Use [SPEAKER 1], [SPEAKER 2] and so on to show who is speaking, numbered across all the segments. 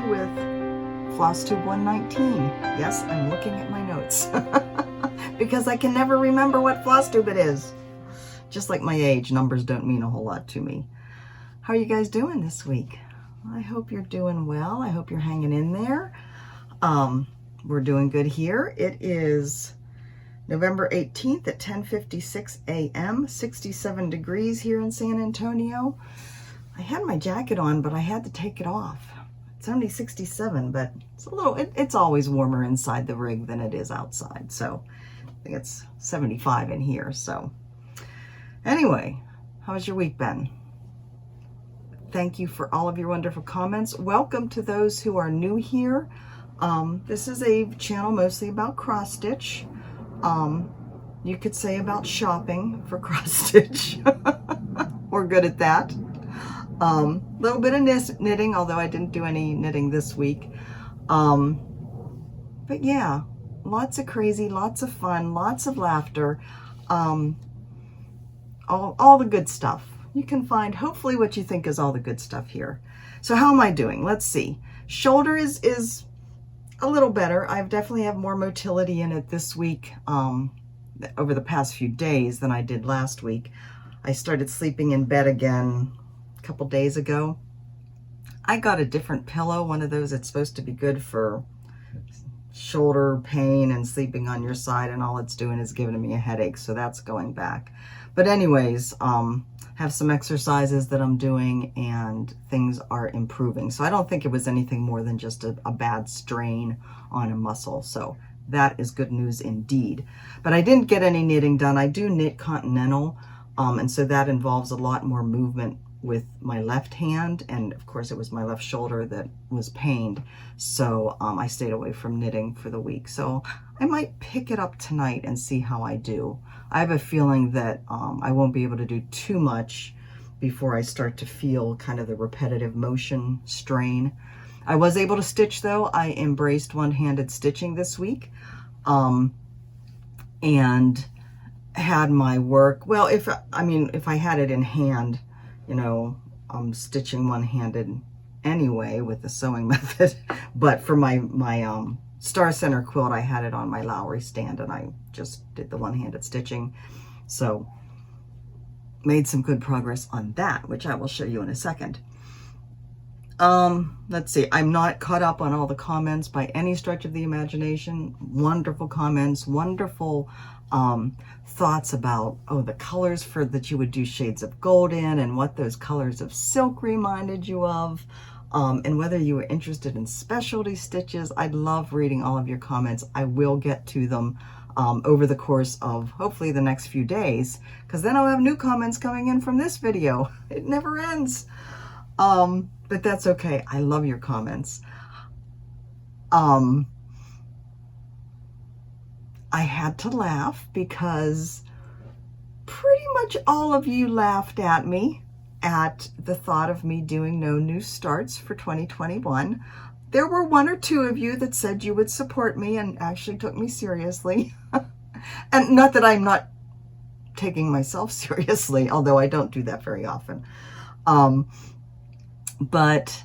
[SPEAKER 1] with Flosstube 119. Yes, I'm looking at my notes because I can never remember what Flosstube it is. Just like my age, numbers don't mean a whole lot to me. How are you guys doing this week? I hope you're doing well. I hope you're hanging in there. We're doing good here. It is November 18th at 10:56 a.m., 67 degrees here in San Antonio. I had my jacket on, but I had to take it off. It's only 67, but it's a little, it's always warmer inside the rig than it is outside. So I think it's 75 in here. So anyway, how's your week been? Thank you for all of your wonderful comments. Welcome to those who are new here. This is a channel mostly about cross stitch. You could say about shopping for cross stitch. We're good at that. Little bit of knitting, although I didn't do any knitting this week. But yeah, lots of crazy, lots of fun, lots of laughter, all the good stuff. You can find hopefully what you think is all the good stuff here. So how am I doing? Let's see. Shoulder is a little better. I definitely have more motility in it this week, over the past few days than I did last week. I started sleeping in bed again couple days ago. I got a different pillow, one of those that's supposed to be good for shoulder pain and sleeping on your side, and all it's doing is giving me a headache, so that's going back. But anyways, have some exercises that I'm doing and things are improving. So I don't think it was anything more than just a bad strain on a muscle. So that is good news indeed. But I didn't get any knitting done. I do knit continental, and so that involves a lot more movement with my left hand, and of course it was my left shoulder that was pained, so I stayed away from knitting for the week. So I might pick it up tonight and see how I do. I have a feeling that I won't be able to do too much before I start to feel kind of the repetitive motion strain. I was able to stitch though. I embraced one-handed stitching this week, and had my work, well, if I had it in hand, you know, I'm stitching one-handed anyway with the sewing method, but for my Star Center quilt, I had it on my Lowry stand and I just did the one-handed stitching. So made some good progress on that, which I will show you in a second. Let's see, I'm not caught up on all the comments by any stretch of the imagination. Wonderful comments, wonderful thoughts about, oh, the colors that you would do shades of gold in, and what those colors of silk reminded you of, and whether you were interested in specialty stitches. I'd love reading all of your comments. I will get to them over the course of hopefully the next few days, because then I'll have new comments coming in from this video. It never ends. But that's okay. I love your comments. I had to laugh because pretty much all of you laughed at me at the thought of me doing no new starts for 2021. There were one or two of you that said you would support me and actually took me seriously. And not that I'm not taking myself seriously, although I don't do that very often. But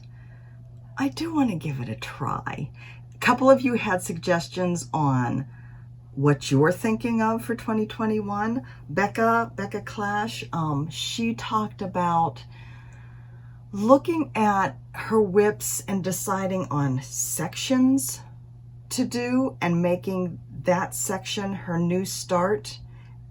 [SPEAKER 1] I do want to give it a try. A couple of you had suggestions on what you're thinking of for 2021. Becca Clash, she talked about looking at her whips and deciding on sections to do and making that section her new start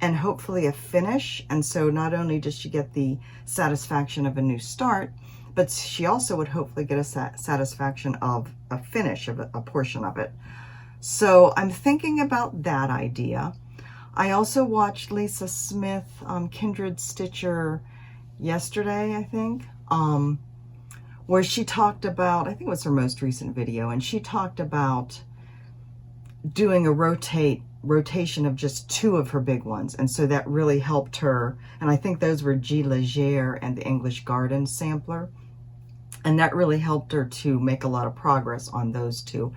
[SPEAKER 1] and hopefully a finish. And so not only does she get the satisfaction of a new start, but she also would hopefully get a satisfaction of a finish of a portion of it. So I'm thinking about that idea. I also watched Lisa Smith, Kindred Stitcher, yesterday, I think, where she talked about, I think it was her most recent video, and she talked about doing a rotation of just two of her big ones. And so that really helped her. And I think those were G. Legere and the English Garden sampler. And that really helped her to make a lot of progress on those two.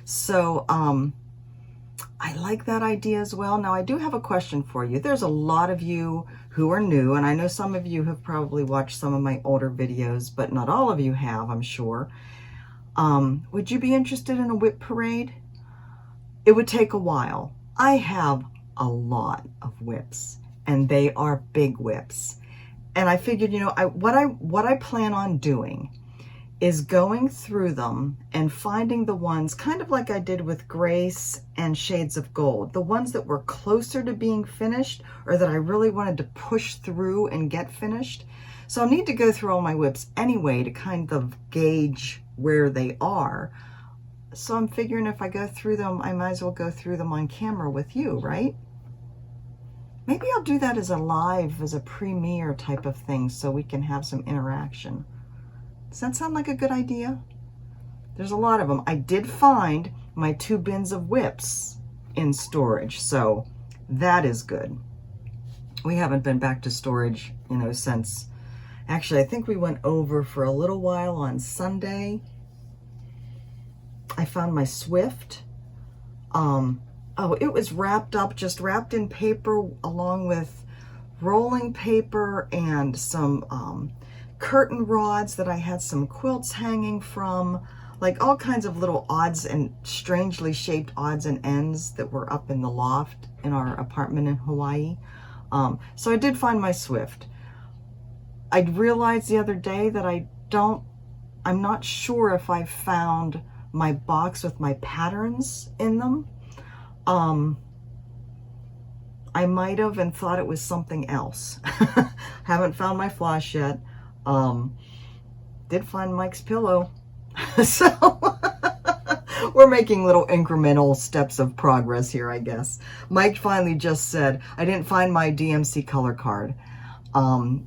[SPEAKER 1] So I like that idea as well. Now I do have a question for you. There's a lot of you who are new, and I know some of you have probably watched some of my older videos, but not all of you have, I'm sure. Would you be interested in a whip parade? It would take a while. I have a lot of whips, and they are big whips. And I figured, you know, what I plan on doing is going through them and finding the ones, kind of like I did with Grace and Shades of Gold, the ones that were closer to being finished or that I really wanted to push through and get finished. So I'll need to go through all my whips anyway to kind of gauge where they are. So I'm figuring if I go through them, I might as well go through them on camera with you, right? Maybe I'll do that as a live, as a premiere type of thing so we can have some interaction. Does that sound like a good idea? There's a lot of them. I did find my 2 bins of whips in storage, so that is good. We haven't been back to storage, you know, since, actually, I think we went over for a little while on Sunday. I found my Swift. Oh, it was wrapped up, just wrapped in paper along with rolling paper and some curtain rods that I had some quilts hanging from, like all kinds of little odds and strangely shaped odds and ends that were up in the loft in our apartment in Hawaii. So I did find my Swift. I realized the other day that I'm not sure if I found my box with my patterns in them. I might have and thought it was something else. Haven't found my Floss yet. Did find Mike's pillow. So we're making little incremental steps of progress here, I guess. Mike finally just said, I didn't find my DMC color card. And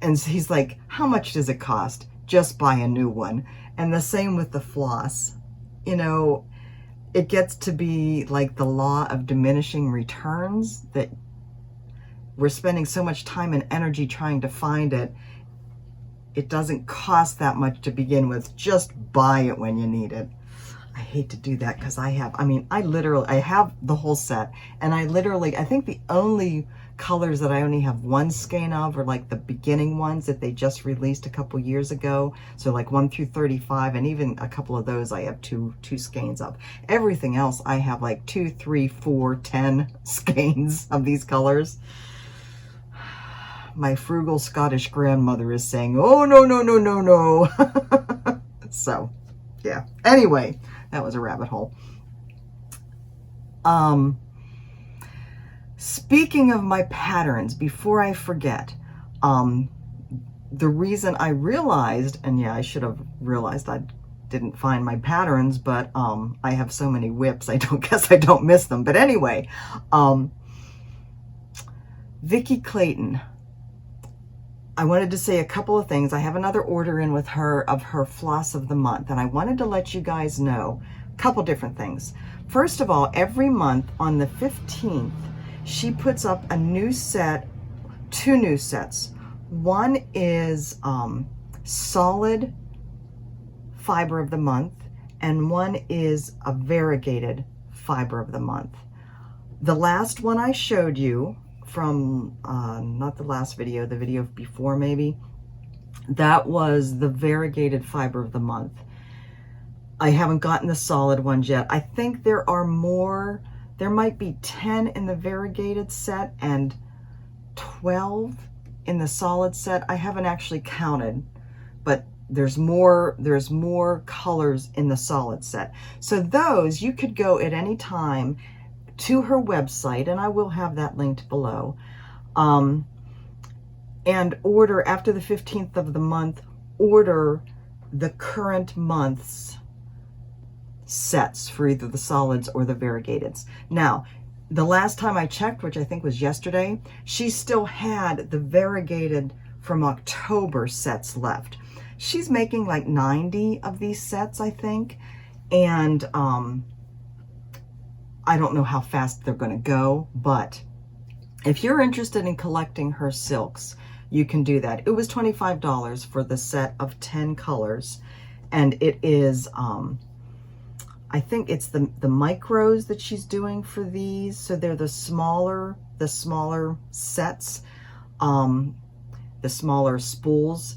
[SPEAKER 1] he's like, how much does it cost? Just buy a new one. And the same with the floss. You know, it gets to be like the law of diminishing returns, that we're spending so much time and energy trying to find it. It doesn't cost that much to begin with. Just buy it when you need it. I hate to do that because I have the whole set, and I think the only colors that I only have one skein of are like the beginning ones that they just released a couple years ago. So like 1 through 35, and even a couple of those I have two skeins of. Everything else I have like 2, 3, 4, 10 skeins of these colors. My frugal Scottish grandmother is saying, oh, no, no, no, no, no. So, yeah. Anyway, that was a rabbit hole. Speaking of my patterns, before I forget, the reason I realized, and yeah, I should have realized I didn't find my patterns, but I have so many whips, I don't miss them. But anyway, Vicki Clayton, I wanted to say a couple of things. I have another order in with her of her floss of the month, and I wanted to let you guys know a couple different things. First of all, every month on the 15th, she puts up a new set, 2 new sets. One is solid fiber of the month, and one is a variegated fiber of the month. The last one I showed you from, not the last video, the video before maybe, that was the variegated fiber of the month. I haven't gotten the solid ones yet. I think there are more. There might be 10 in the variegated set and 12 in the solid set. I haven't actually counted, but there's more colors in the solid set. So those you could go at any time to her website, and I will have that linked below, and order after the 15th of the month, order the current month's sets for either the solids or the variegateds. Now, the last time I checked, which I think was yesterday, she still had the variegated from October sets left. She's making like 90 of these sets, I think, and I don't know how fast they're going to go, but if you're interested in collecting her silks, you can do that. It was $25 for the set of 10 colors, and it is I think it's the micros that she's doing for these. So they're the smaller sets, the smaller spools.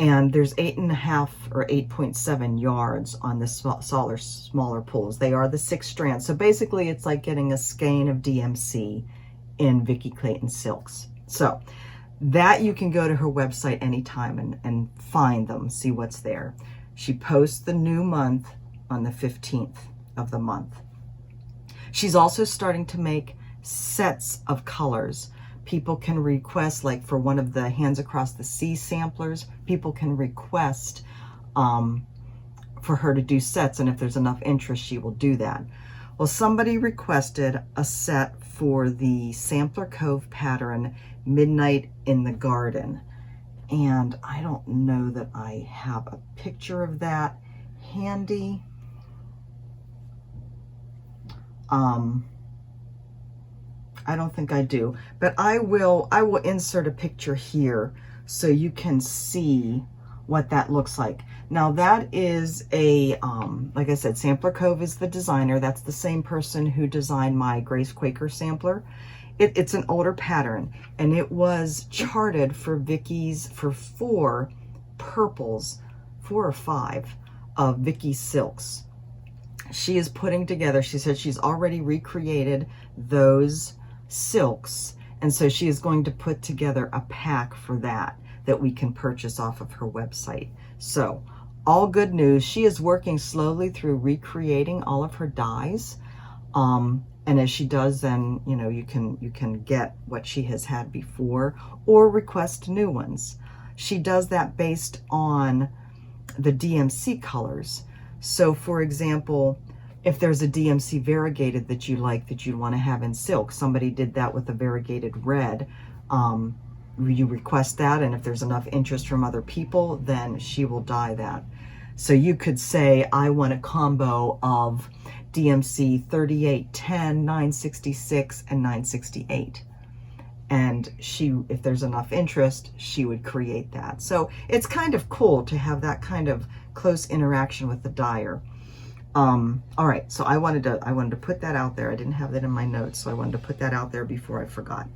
[SPEAKER 1] And there's 8.5 or 8.7 yards on the smaller pulls. They are the 6 strands. So basically it's like getting a skein of DMC in Vicki Clayton silks. So that you can go to her website anytime and find them, see what's there. She posts the new month on the 15th of the month. She's also starting to make sets of colors. People can request, like for one of the Hands Across the Sea samplers, people can request for her to do sets, and if there's enough interest, she will do that. Well, somebody requested a set for the Sampler Cove pattern, Midnight in the Garden, and I don't know that I have a picture of that handy. I don't think I do, but I will insert a picture here so you can see what that looks like. Now that is a, like I said, Sampler Cove is the designer. That's the same person who designed my Grace Quaker sampler. It's an older pattern, and it was charted for Vicki's, for 4 purples, 4 or 5 of Vicki's silks. She is putting together, she said she's already recreated those silks, and so she is going to put together a pack for that we can purchase off of her website. So all good news. She is working slowly through recreating all of her dyes, and as she does, then you know, you can get what she has had before or request new ones. She does that based on the DMC colors. So for example, if there's a DMC variegated that you like, that you want to have in silk, somebody did that with a variegated red, you request that, and if there's enough interest from other people, then she will dye that. So you could say, I want a combo of DMC 3810, 966, and 968. And she, if there's enough interest, she would create that. So it's kind of cool to have that kind of close interaction with the dyer. All right, so I wanted to put that out there. I didn't have that in my notes, so I wanted to put that out there before I forgot.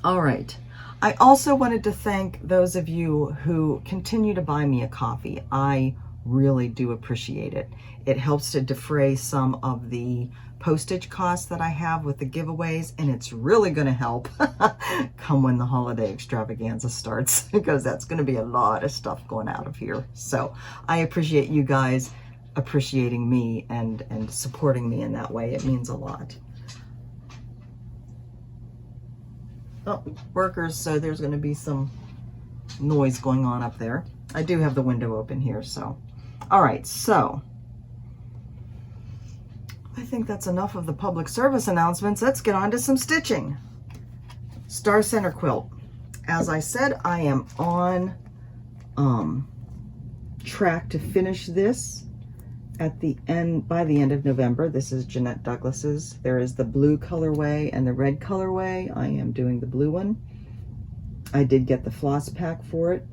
[SPEAKER 1] All right, I also wanted to thank those of you who continue to buy me a coffee. I really do appreciate it. It helps to defray some of the postage costs that I have with the giveaways, and it's really going to help come when the holiday extravaganza starts, because that's going to be a lot of stuff going out of here. So I appreciate you guys appreciating me and supporting me in that way. It means a lot. Oh, workers, so there's going to be some noise going on up there. I do have the window open here, so. All right, so I think that's enough of the public service announcements. Let's get on to some stitching. Star Center quilt. As I said, I am on track to finish this at the end, by the end of November. This is Jeannette Douglas's. There is the blue colorway and the red colorway. I am doing the blue one. I did get the floss pack for it.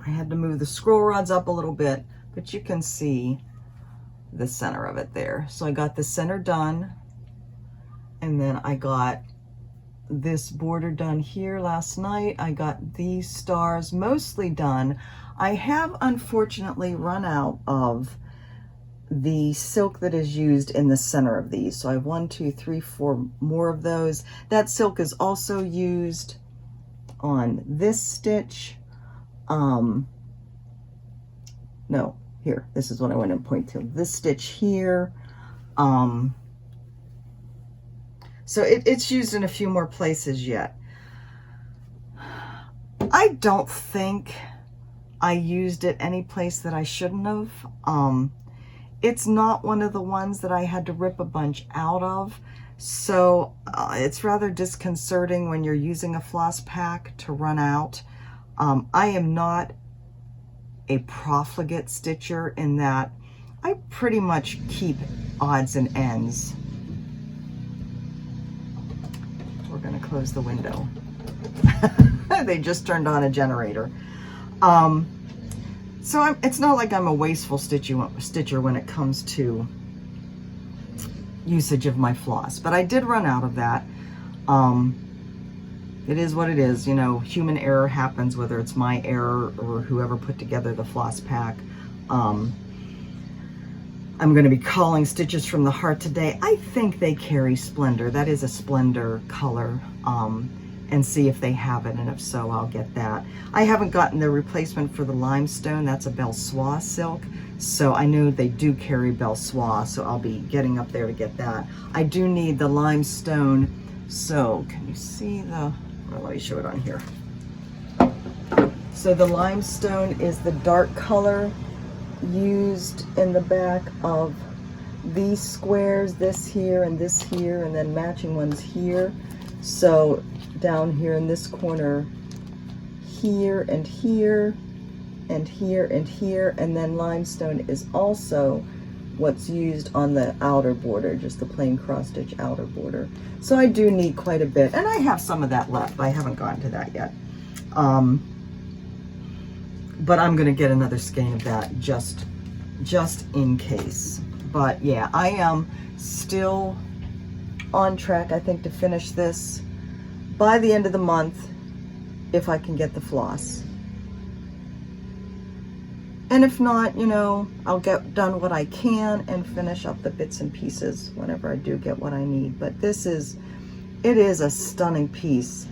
[SPEAKER 1] I had to move the scroll rods up a little bit, but you can see the center of it there. So I got the center done, and then I got this border done here last night. I got these stars mostly done. I have unfortunately run out of the silk that is used in the center of these. So I have 1, 2, 3, 4 more of those. That silk is also used on this stitch. No, here, this is what I want to point to. This stitch here. So it's used in a few more places yet. I don't think I used it any place that I shouldn't have. It's not one of the ones that I had to rip a bunch out of. So it's rather disconcerting when you're using a floss pack to run out. I am not a profligate stitcher in that I pretty much keep odds and ends. We're going to close the window. They just turned on a generator. So it's not like I'm a wasteful stitcher when it comes to usage of my floss, but I did run out of that. it is what it is. You know, human error happens, whether it's my error or whoever put together the floss pack. I'm going to be calling Stitches from the Heart today. I think they carry Splendor. That is a Splendor color. And see if they have it, and if so, I'll get that. I haven't gotten the replacement for the limestone. That's a Belle silk. So I know they do carry Belle, so I'll be getting up there to get that. I do need the limestone. So can you see the, well, let me show it on here. So the limestone is the dark color used in the back of these squares, this here, and then matching ones here. So down here in this corner, here and here, and here and here, and then limestone is also what's used on the outer border, just the plain cross stitch outer border. So I do need quite a bit, and I have some of that left. I haven't gotten to that yet. But I'm gonna get another skein of that just in case. But yeah, I am still on track, I think, to finish this by the end of the month, if I can get the floss. And if not, you know, I'll get done what I can and finish up the bits and pieces whenever I do get what I need. But it is a stunning piece.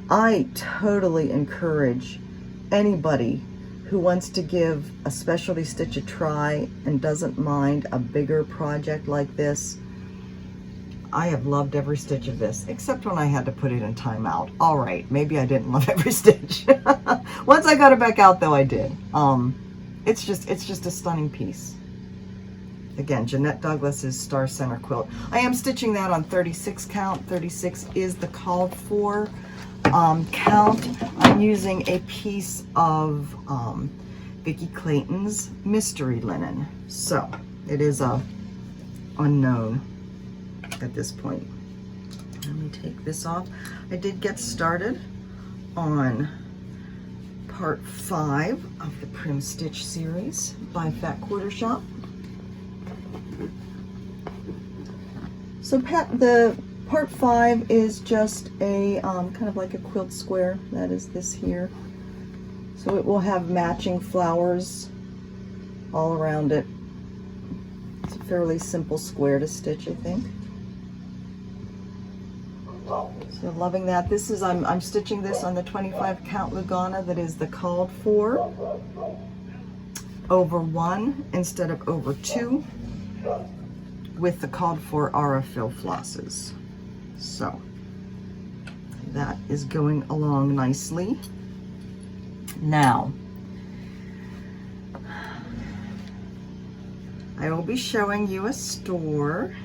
[SPEAKER 1] I totally encourage anybody who wants to give a specialty stitch a try and doesn't mind a bigger project like this. I have loved every stitch of this, except when I had to put it in timeout. All right, maybe I didn't love every stitch. Once I got it back out, though, I did. It's just a stunning piece. Again, Jeannette Douglas's Star Center quilt. I am stitching that on 36 count. 36 is the called for count. I'm using a piece of Vicki Clayton's Mystery Linen. So it is a unknown at this point. Let me take this off. I did get started on part 5 of the Prim Stitch series by Fat Quarter Shop. So the part 5 is just a kind of like a quilt square. That is this here. So it will have matching flowers all around it. It's a fairly simple square to stitch, I think. So loving that. This is, I'm stitching this on the 25 count Lugana that is the called for, over 1 instead of over 2, with the called for Aurifil flosses. So that is going along nicely. Now, I will be showing you a store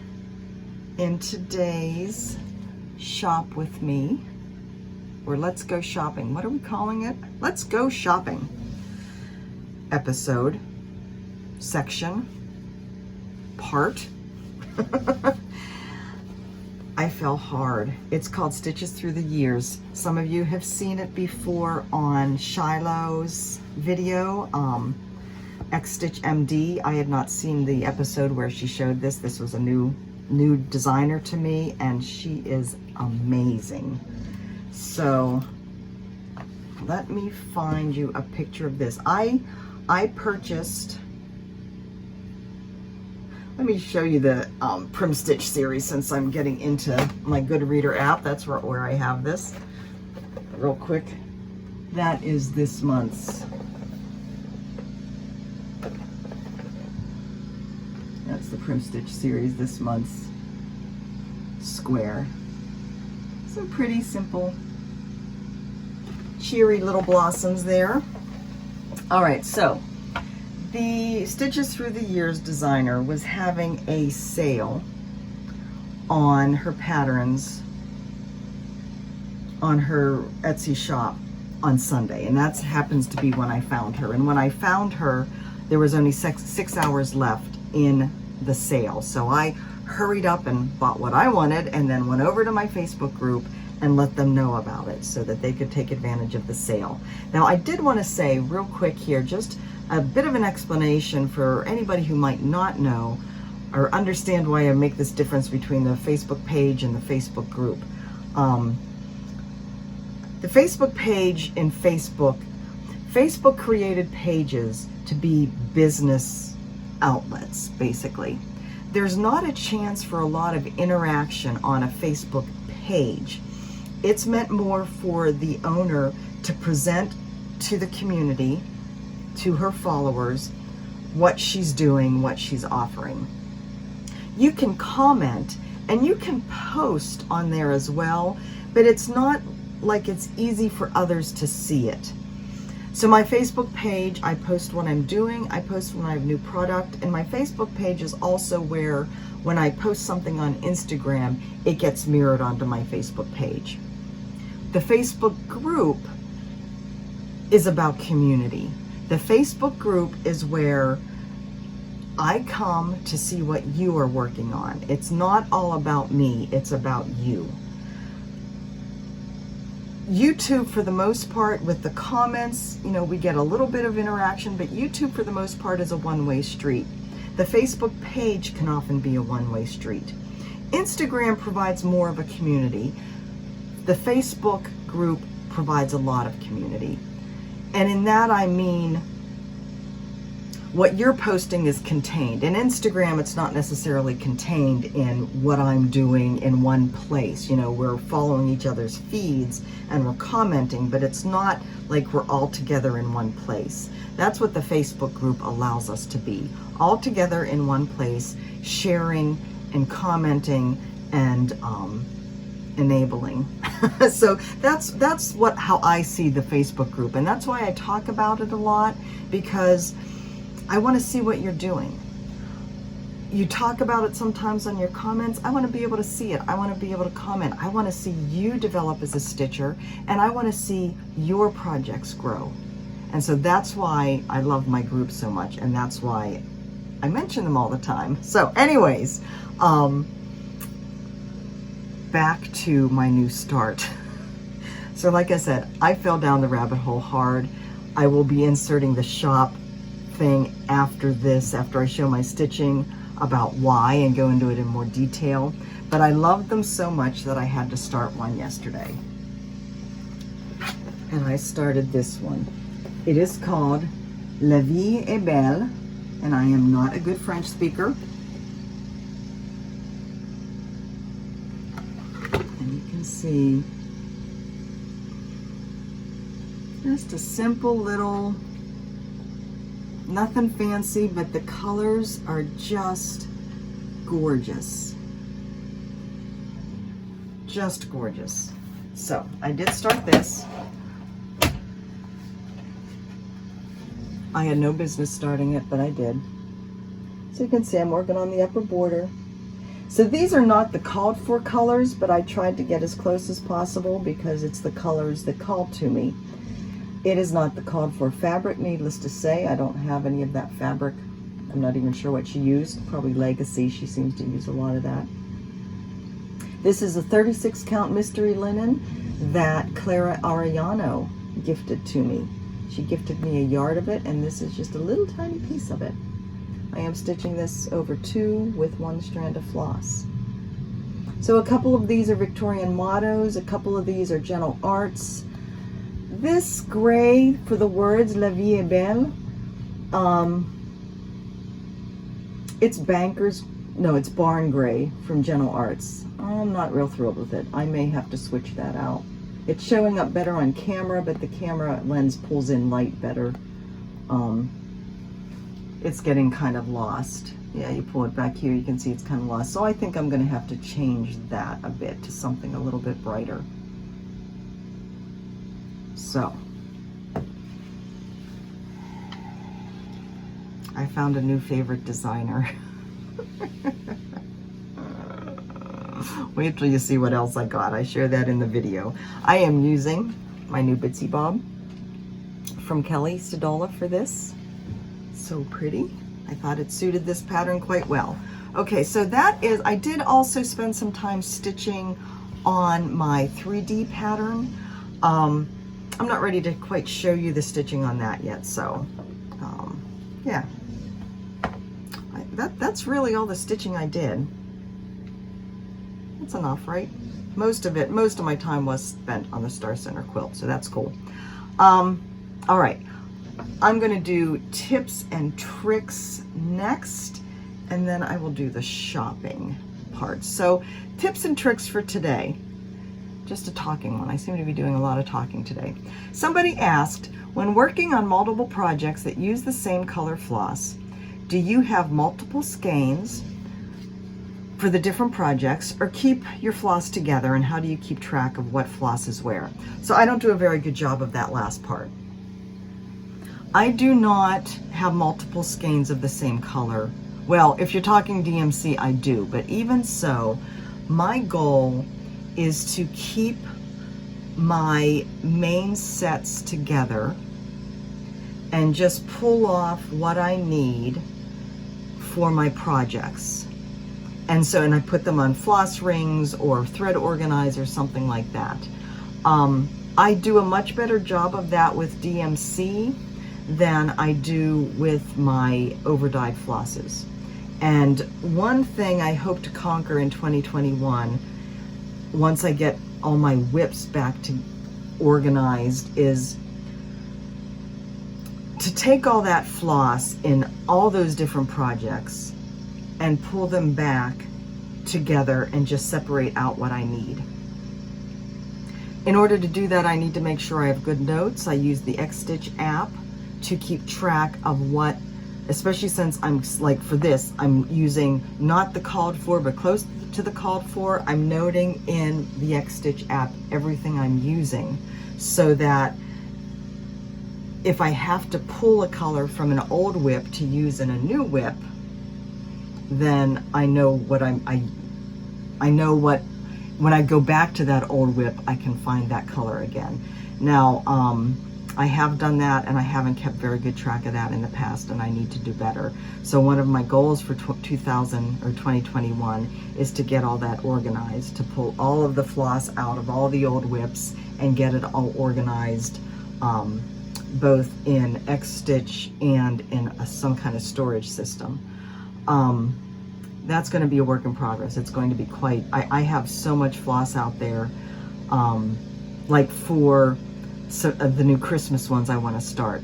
[SPEAKER 1] in today's Shop with Me, or Let's Go Shopping. What are we calling it? Let's Go Shopping episode, section, part. I fell hard. It's called Stitches Through the Years. Some of you have seen it before on Shiloh's video, X-Stitch MD. I had not seen the episode where she showed this. This was a new designer to me, and she is amazing. So let me find you a picture of this. I purchased, let me show you the PrimStitchSeries, since I'm getting into my Goodreader app. That's where I have this real quick. That is this month's. That's the PrimStitchSeries, this month's square. Some pretty simple, cheery little blossoms there. All right, so the Stitches Through the Years designer was having a sale on her patterns on her Etsy shop on Sunday, and that happens to be when I found her. And when I found her, there was only 6 hours left in the sale. So I hurried up and bought what I wanted, and then went over to my Facebook group and let them know about it so that they could take advantage of the sale. Now, I did want to say real quick here, just a bit of an explanation for anybody who might not know or understand why I make this difference between the Facebook page and the Facebook group. The Facebook page in Facebook created pages to be business outlets, basically. There's not a chance for a lot of interaction on a Facebook page. It's meant more for the owner to present to the community, to her followers, what she's doing, what she's offering. You can comment and you can post on there as well, but it's not like it's easy for others to see it. So my Facebook page, I post what I'm doing, I post when I have new product, and my Facebook page is also where when I post something on Instagram, it gets mirrored onto my Facebook page. The Facebook group is about community. The Facebook group is where I come to see what you are working on. It's not all about me, it's about you. YouTube, for the most part, with the comments, you know, we get a little bit of interaction, but YouTube, for the most part, is a one-way street. The Facebook page can often be a one-way street. Instagram provides more of a community. The Facebook group provides a lot of community. And in that, I mean, what you're posting is contained. In Instagram, it's not necessarily contained in what I'm doing in one place. You know, we're following each other's feeds and we're commenting, but it's not like we're all together in one place. That's what the Facebook group allows us to be. All together in one place, sharing and commenting and enabling. So that's how I see the Facebook group. And that's why I talk about it a lot, because I want to see what you're doing. You talk about it sometimes on your comments. I want to be able to see it. I want to be able to comment. I want to see you develop as a stitcher, and I want to see your projects grow. And so that's why I love my group so much, and that's why I mention them all the time. So anyways, back to my new start. So like I said, I fell down the rabbit hole hard. I will be inserting the shop thing after this, after I show my stitching about why and go into it in more detail. But I loved them so much that I had to start one yesterday. And I started this one. It is called La Vie est Belle, and I am not a good French speaker. And you can see just a simple little, nothing fancy, but the colors are just gorgeous. Just gorgeous. So I did start this. I had no business starting it, but I did. So you can see I'm working on the upper border. So these are not the called for colors, but I tried to get as close as possible because it's the colors that called to me. It is not the called for fabric, needless to say. I don't have any of that fabric. I'm not even sure what she used. Probably Legacy. She seems to use a lot of that. This is a 36 count mystery linen that Clara Arellano gifted to me. She gifted me a yard of it, and this is just a little tiny piece of it. I am stitching this over 2 with 1 strand of floss. So a couple of these are Victorian mottos. A couple of these are Gentle Arts. This gray for the words La Vie est Belle, it's it's Barn Gray from Gentle Arts. I'm not real thrilled with it. I may have to switch that out. It's showing up better on camera, but the camera lens pulls in light better. It's getting kind of lost. Yeah, you pull it back here, you can see it's kind of lost. So I think I'm going to have to change that a bit to something a little bit brighter. So, I found a new favorite designer. Wait till you see what else I got. I share that in the video. I am using my new Bitsy Bob from Kelly Stadola for this. So pretty. I thought it suited this pattern quite well. Okay, so that is, I did also spend some time stitching on my 3D pattern. I'm not ready to quite show you the stitching on that yet, so yeah. That's really all the stitching I did. That's enough, right? most of my time was spent on the Star Center quilt, so that's cool. All right, I'm gonna do tips and tricks next, and then I will do the shopping part. So tips and tricks for today, just a talking one. I seem to be doing a lot of talking today. Somebody asked, when working on multiple projects that use the same color floss, do you have multiple skeins for the different projects, or keep your floss together, and how do you keep track of what floss is where? So I don't do a very good job of that last part. I do not have multiple skeins of the same color. Well, if you're talking DMC, I do, but even so, my goal is to keep my main sets together and just pull off what I need for my projects. And so, and I put them on floss rings or thread organizer, something like that. I do a much better job of that with DMC than I do with my overdyed flosses. And one thing I hope to conquer in 2021, once I get all my whips back to organized, is to take all that floss in all those different projects and pull them back together and just separate out what I need. In order to do that, I need to make sure I have good notes. I use the X-Stitch app to keep track of what, especially since I'm like for this, I'm using not the called for, but close to the called for. I'm noting in the X-Stitch app everything I'm using, so that if I have to pull a color from an old whip to use in a new whip, then I know what I know what, when I go back to that old whip, I can find that color again. Now, I have done that, and I haven't kept very good track of that in the past, and I need to do better. So one of my goals for 2021 is to get all that organized, to pull all of the floss out of all the old whips and get it all organized, both in X-Stitch and in some kind of storage system. That's going to be a work in progress. It's going to be quite, I have so much floss out there, like for the new Christmas ones I want to start.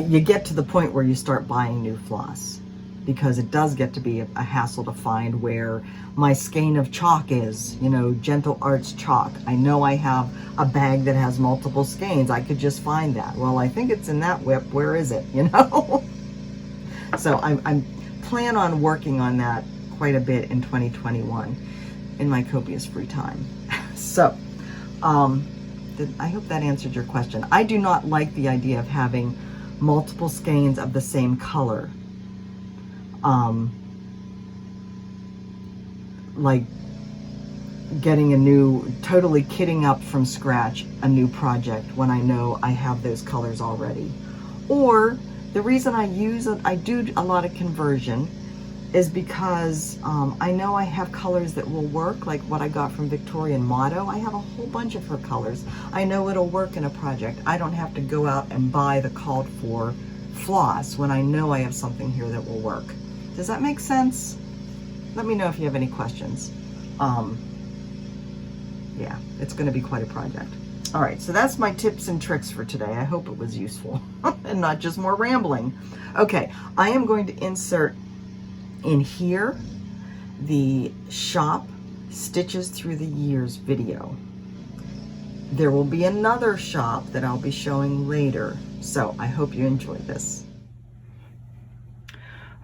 [SPEAKER 1] You get to the point where you start buying new floss, because it does get to be a hassle to find where my skein of chalk is, you know, Gentle Arts chalk. I know I have a bag that has multiple skeins. I could just find that. Well, I think it's in that whip. Where is it, you know? So I'm plan on working on that quite a bit in 2021 in my copious free time. So, I hope that answered your question. I do not like the idea of having multiple skeins of the same color. Like getting a new, totally kitting up from scratch a new project when I know I have those colors already. Or the reason I do a lot of conversion is because I know I have colors that will work, like what I got from Victorian Motto. I have a whole bunch of her colors. I know it'll work in a project. I don't have to go out and buy the called for floss when I know I have something here that will work. Does that make sense? Let me know if you have any questions. Yeah, it's going to be quite a project. All right, so that's my tips and tricks for today. I hope it was useful and not just more rambling. Okay, I am going to insert in here the shop Stitches Through the Years video. There will be another shop that I'll be showing later, so I hope you enjoy this.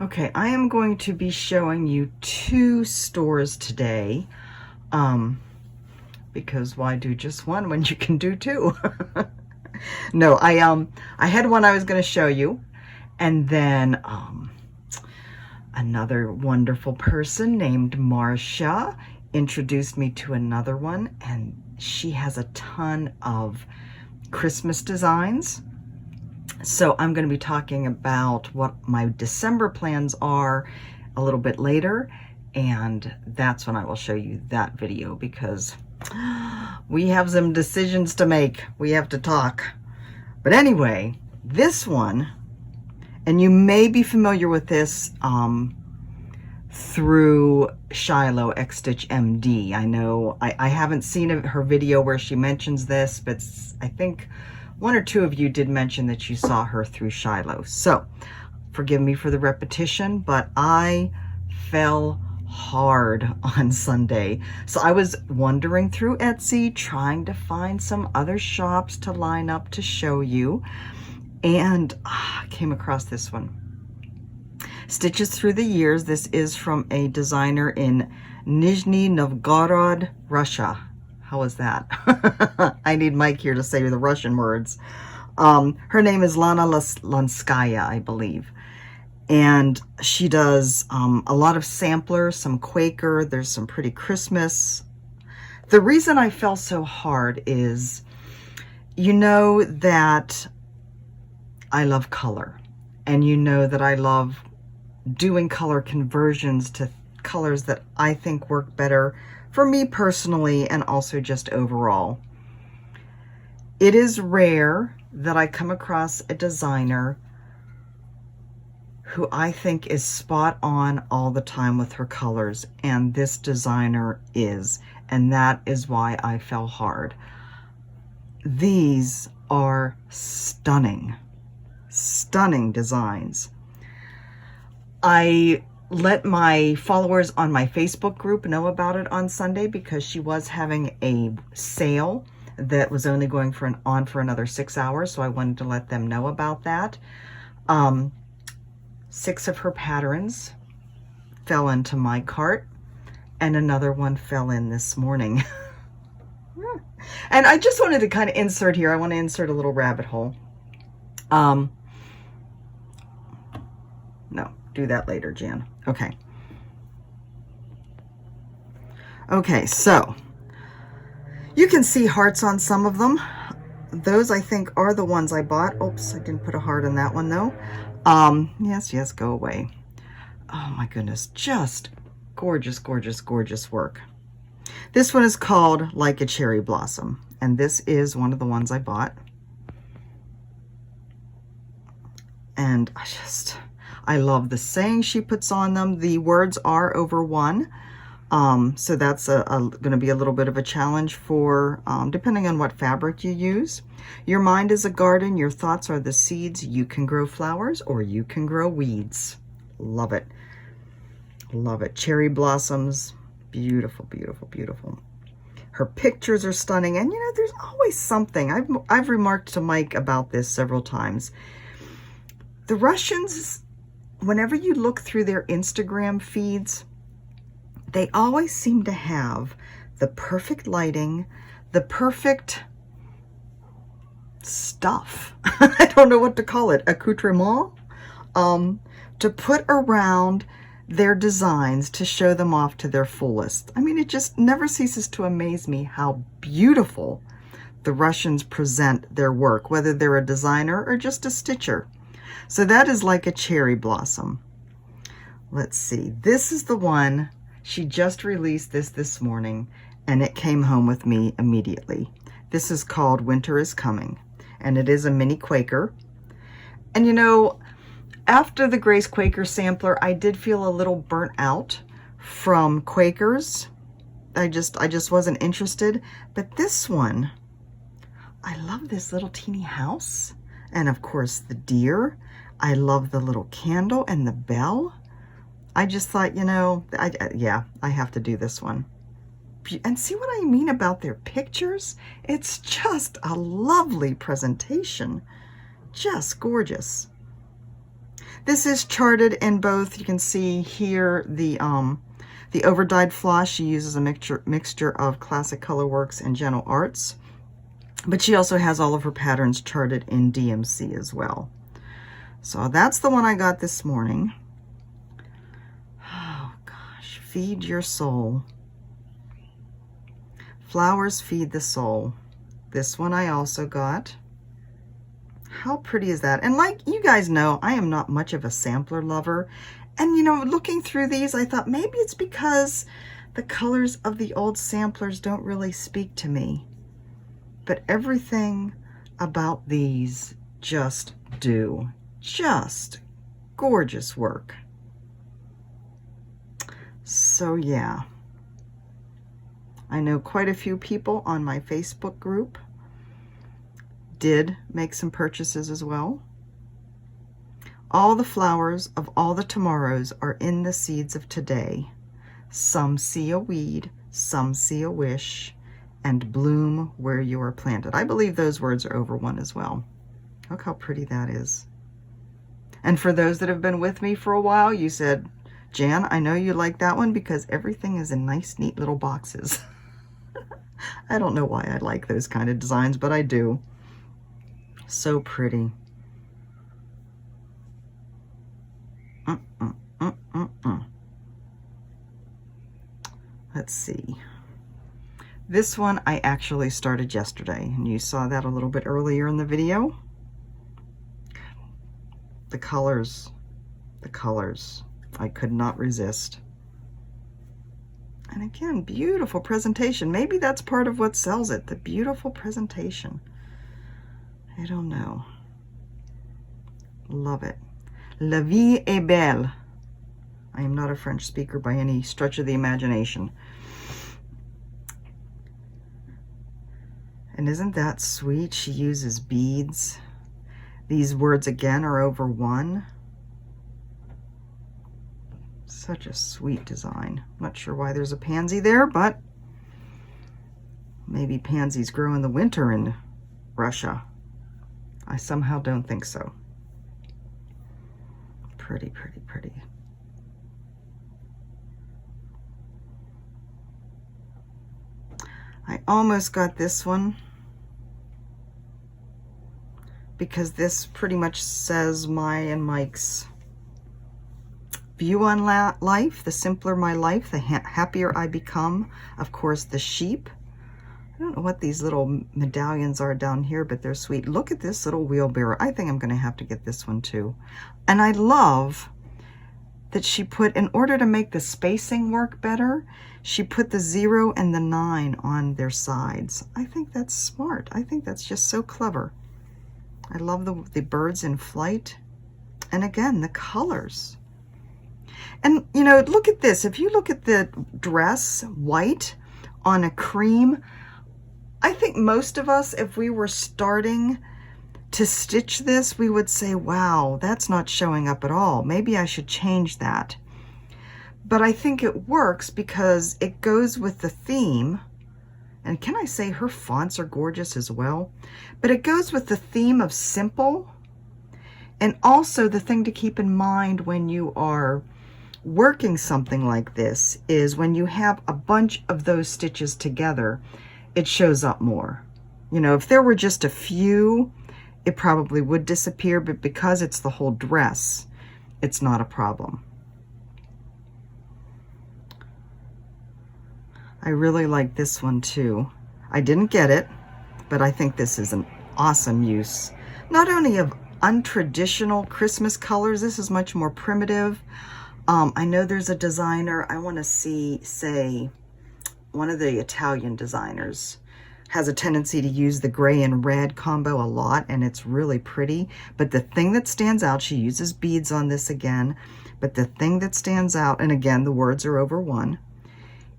[SPEAKER 1] Okay, I am going to be showing you two stores today, because why do just one when you can do two? No, I had one I was going to show you, and then another wonderful person named Marcia introduced me to another one, and she has a ton of Christmas designs. So I'm going to be talking about what my December plans are a little bit later, and that's when I will show you that video, because we have some decisions to make. We have to talk. But anyway, this one, and you may be familiar with this through Shiloh X Stitch MD. I know I haven't seen her video where she mentions this, but I think one or two of you did mention that you saw her through Shiloh. So forgive me for the repetition, but I fell hard on Sunday. So I was wandering through Etsy trying to find some other shops to line up to show you, and I came across this one. Stitches Through the Years. This is from a designer in Nizhny Novgorod, Russia. How was that? I need Mike here to say the Russian words. Her name is Lana Lanskaya, I believe. And she does a lot of samplers, some Quaker, there's some pretty Christmas. The reason I fell so hard is, you know that I love color. And you know that I love doing color conversions to colors that I think work better for me personally and also just overall. It is rare that I come across a designer who I think is spot on all the time with her colors, and this designer is, and that is why I fell hard. These are stunning, stunning designs. I let my followers on my Facebook group know about it on Sunday because she was having a sale that was only going on for another 6 hours, so I wanted to let them know about that. 6 of her patterns fell into my cart, and another one fell in this morning. And I just wanted to kind of insert here, I want to insert a little rabbit hole. No, do that later, Jan. Okay. Okay, so you can see hearts on some of them. Those I think are the ones I bought. Oops, I didn't put a heart on that one though. Yes, go away. Oh my goodness, just gorgeous, gorgeous, gorgeous work. This one is called Like a Cherry Blossom, and this is one of the ones I bought. And I love the saying she puts on them. The words are over 1. So that's going to be a little bit of a challenge for, depending on what fabric you use. Your mind is a garden. Your thoughts are the seeds. You can grow flowers or you can grow weeds. Love it. Love it. Cherry blossoms. Beautiful, beautiful, beautiful. Her pictures are stunning. And, you know, there's always something. I've remarked to Mike about this several times. The Russians, whenever you look through their Instagram feeds, they always seem to have the perfect lighting, the perfect stuff. I don't know what to call it, accoutrement, to put around their designs to show them off to their fullest. I mean, it just never ceases to amaze me how beautiful the Russians present their work, whether they're a designer or just a stitcher. So that is Like a Cherry Blossom. Let's see, this is the one. She just released this morning, and it came home with me immediately. This is called Winter is Coming, and it is a mini Quaker. And you know, after the Grace Quaker sampler, I did feel a little burnt out from Quakers. I just wasn't interested. But this one, I love this little teeny house, and of course the deer. I love the little candle and the bell. I just thought, you know, yeah, I have to do this one. And see what I mean about their pictures? It's just a lovely presentation. Just gorgeous. This is charted in both. You can see here the over-dyed floss. She uses a mixture of Classic Colorworks and Gentle Arts. But she also has all of her patterns charted in DMC as well. So that's the one I got this morning. Feed Your Soul. Flowers Feed the Soul. This one I also got. How pretty is that? And like you guys know, I am not much of a sampler lover. And you know, looking through these, I thought maybe it's because the colors of the old samplers don't really speak to me. But everything about these just do. Just gorgeous work. So yeah, I know quite a few people on my Facebook group did make some purchases as well. All the flowers of all the tomorrows are in the seeds of today. Some see a weed, some see a wish, and bloom where you are planted. I believe those words are over one as well. Look how pretty that is. And for those that have been with me for a while, you said, Jan, I know you like that one because everything is in nice, neat little boxes. I don't know why I like those kind of designs, but I do. So pretty. Let's see. This one I actually started yesterday, and you saw that a little bit earlier in the video. The colors, I could not resist. And again, beautiful presentation. Maybe that's part of what sells it, the beautiful presentation. I don't know. Love it. La vie est belle. I am not a French speaker by any stretch of the imagination. And isn't that sweet? She uses beads. These words again are over one. Such a sweet design. Not sure why there's a pansy there, but maybe pansies grow in the winter in Russia. I somehow don't think so. Pretty, pretty, pretty. I almost got this one because this pretty much says my and Mike's view on life. The simpler my life, the happier I become. Of course, the sheep. I don't know what these little medallions are down here, but they're sweet. Look at this little wheelbarrow. I think I'm going to have to get this one too. And I love that she put, in order to make the spacing work better, she put the 0 and the 9 on their sides. I think that's smart. I think that's just so clever. I love the birds in flight. And again, the colors. And, you know, look at this. If you look at the dress, white on a cream, I think most of us, if we were starting to stitch this, we would say, wow, that's not showing up at all. Maybe I should change that. But I think it works because it goes with the theme. And can I say her fonts are gorgeous as well? But it goes with the theme of simple. And also the thing to keep in mind when you are working something like this is when you have a bunch of those stitches together, it shows up more. You know, if there were just a few, it probably would disappear, but because it's the whole dress, it's not a problem. I really like this one too. I didn't get it, but I think this is an awesome use. Not only of untraditional Christmas colors, this is much more primitive. I know there's a designer, I want to say one of the Italian designers has a tendency to use the gray and red combo a lot, and it's really pretty. But the thing that stands out, she uses beads on this again, but the thing that stands out, and again, the words are over one,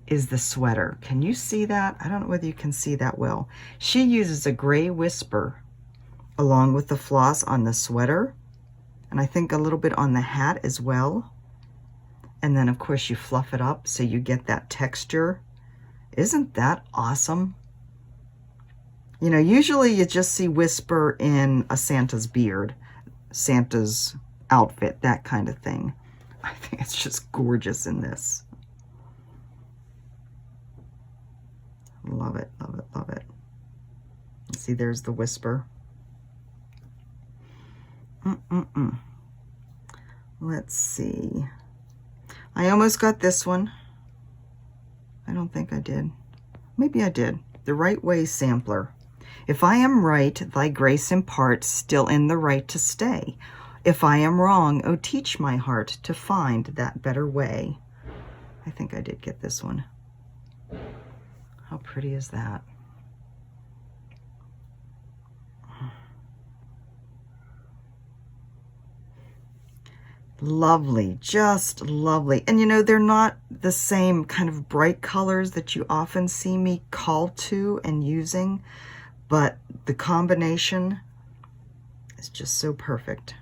[SPEAKER 1] is the sweater. Can you see that? I don't know whether you can see that well. She uses a gray whisper along with the floss on the sweater, and I think a little bit on the hat as well. And then of course you fluff it up so you get that texture. Isn't that awesome? You know, usually you just see whisper in a Santa's beard, Santa's outfit, that kind of thing. I think it's just gorgeous in this. Love it, love it, love it. See, there's the whisper. Let's see. I almost got this one. I don't think I did. Maybe I did. The Right Way sampler. If I am right, thy grace impart, still in the right to stay. If I am wrong, oh, teach my heart to find that better way. I think I did get this one. How pretty is that? Lovely, just lovely. And you know, they're not the same kind of bright colors that you often see me call to and using, but the combination is just so perfect.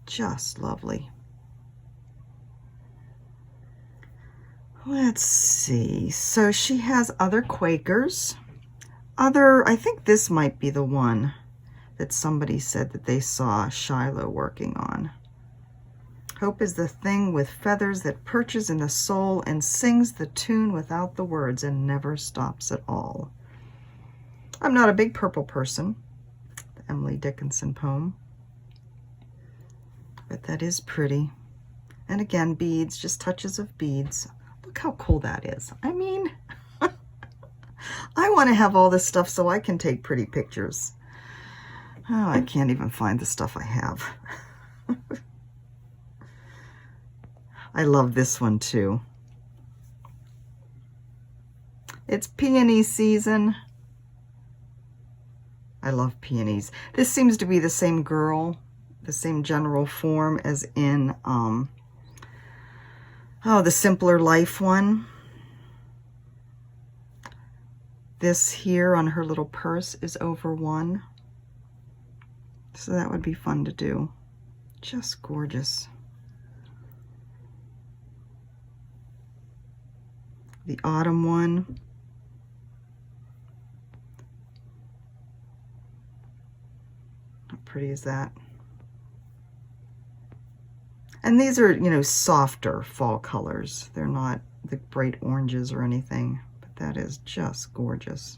[SPEAKER 1] Just lovely. Let's see. So she has other Quakers. I think this might be the one that somebody said that they saw Shiloh working on. Hope is the thing with feathers that perches in the soul and sings the tune without the words and never stops at all. I'm not a big purple person, the Emily Dickinson poem, but that is pretty. And again, beads, just touches of beads. Look how cool that is. I mean, I want to have all this stuff so I can take pretty pictures. Oh, I can't even find the stuff I have. I love this one too. It's peony season. I love peonies. This seems to be the same girl, the same general form as in the Simpler Life one. This here on her little purse is over 1. So that would be fun to do. Just gorgeous. The autumn one. How pretty is that? And these are, you know, softer fall colors. They're not the bright oranges or anything, but that is just gorgeous.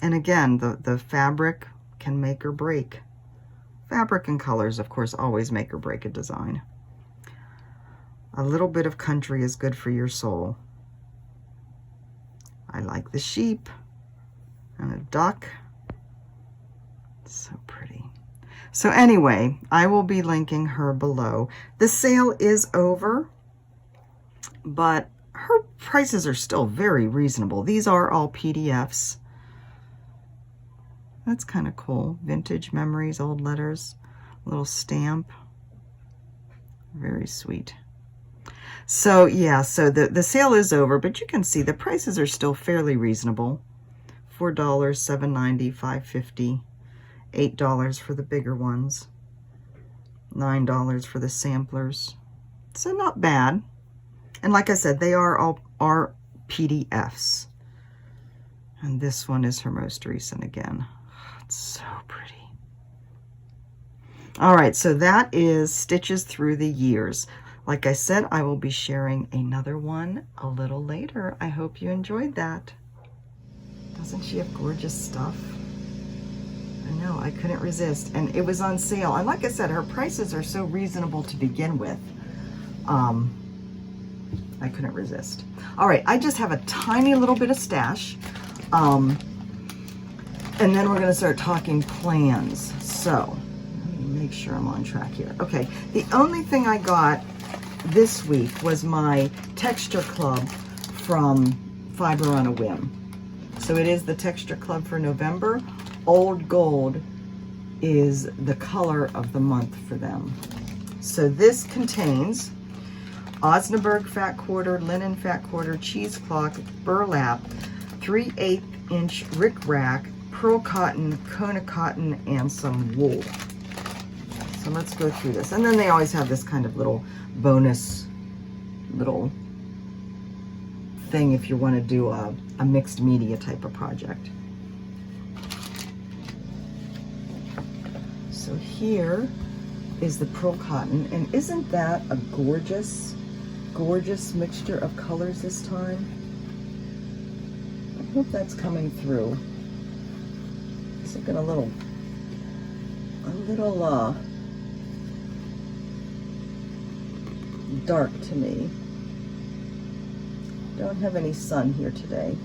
[SPEAKER 1] And again, the fabric can make or break. Fabric and colors, of course, always make or break a design. A little bit of country is good for your soul. I like the sheep and a duck. So pretty. So anyway, I will be linking her below. The sale is over, but her prices are still very reasonable. These are all PDFs. That's kind of cool. Vintage memories, old letters, little stamp. Very sweet. So yeah, so the sale is over, but you can see the prices are still fairly reasonable. $4, $7.90, $5.50, $8 for the bigger ones, $9 for the samplers. So not bad. And like I said, they are all PDFs. And this one is her most recent again. It's so pretty. All right, so that is Stitches Through the Years. Like I said, I will be sharing another one a little later. I hope you enjoyed that. Doesn't she have gorgeous stuff? I know, I couldn't resist. And it was on sale. And like I said, her prices are so reasonable to begin with. I couldn't resist. All right, I just have a tiny little bit of stash. And then we're gonna start talking plans. So, let me make sure I'm on track here. Okay, the only thing I got this week was my Texture Club from Fiber on a Whim. So it is the Texture Club for November. Old Gold is the color of the month for them. So this contains Osnaburg fat quarter, linen fat quarter, cheesecloth, burlap, 3/8 inch rickrack, pearl cotton, Kona cotton, and some wool. So let's go through this. And then they always have this kind of little bonus little thing if you want to do a mixed media type of project. So here is the pearl cotton, and isn't that a gorgeous, gorgeous mixture of colors this time? I hope that's coming through. It's looking a little dark to me. Don't have any sun here today.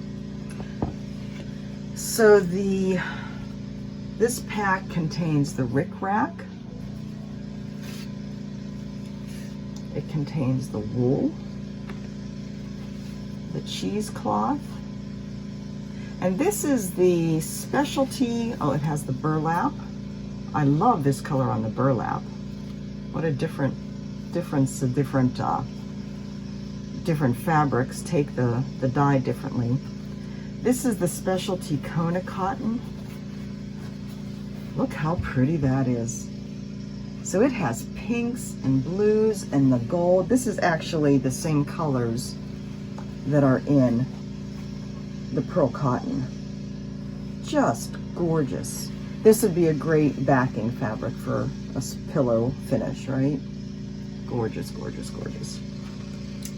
[SPEAKER 1] So this pack contains the rickrack. It contains the wool, the cheesecloth, and this is the specialty. Oh, it has the burlap. I love this color on the burlap. What a different difference of different fabrics take the dye differently. This is the specialty Kona cotton. Look how pretty that is. So it has pinks and blues and the gold. This is actually the same colors that are in the pearl cotton. Just gorgeous. This would be a great backing fabric for a pillow finish, right? Gorgeous, gorgeous, gorgeous.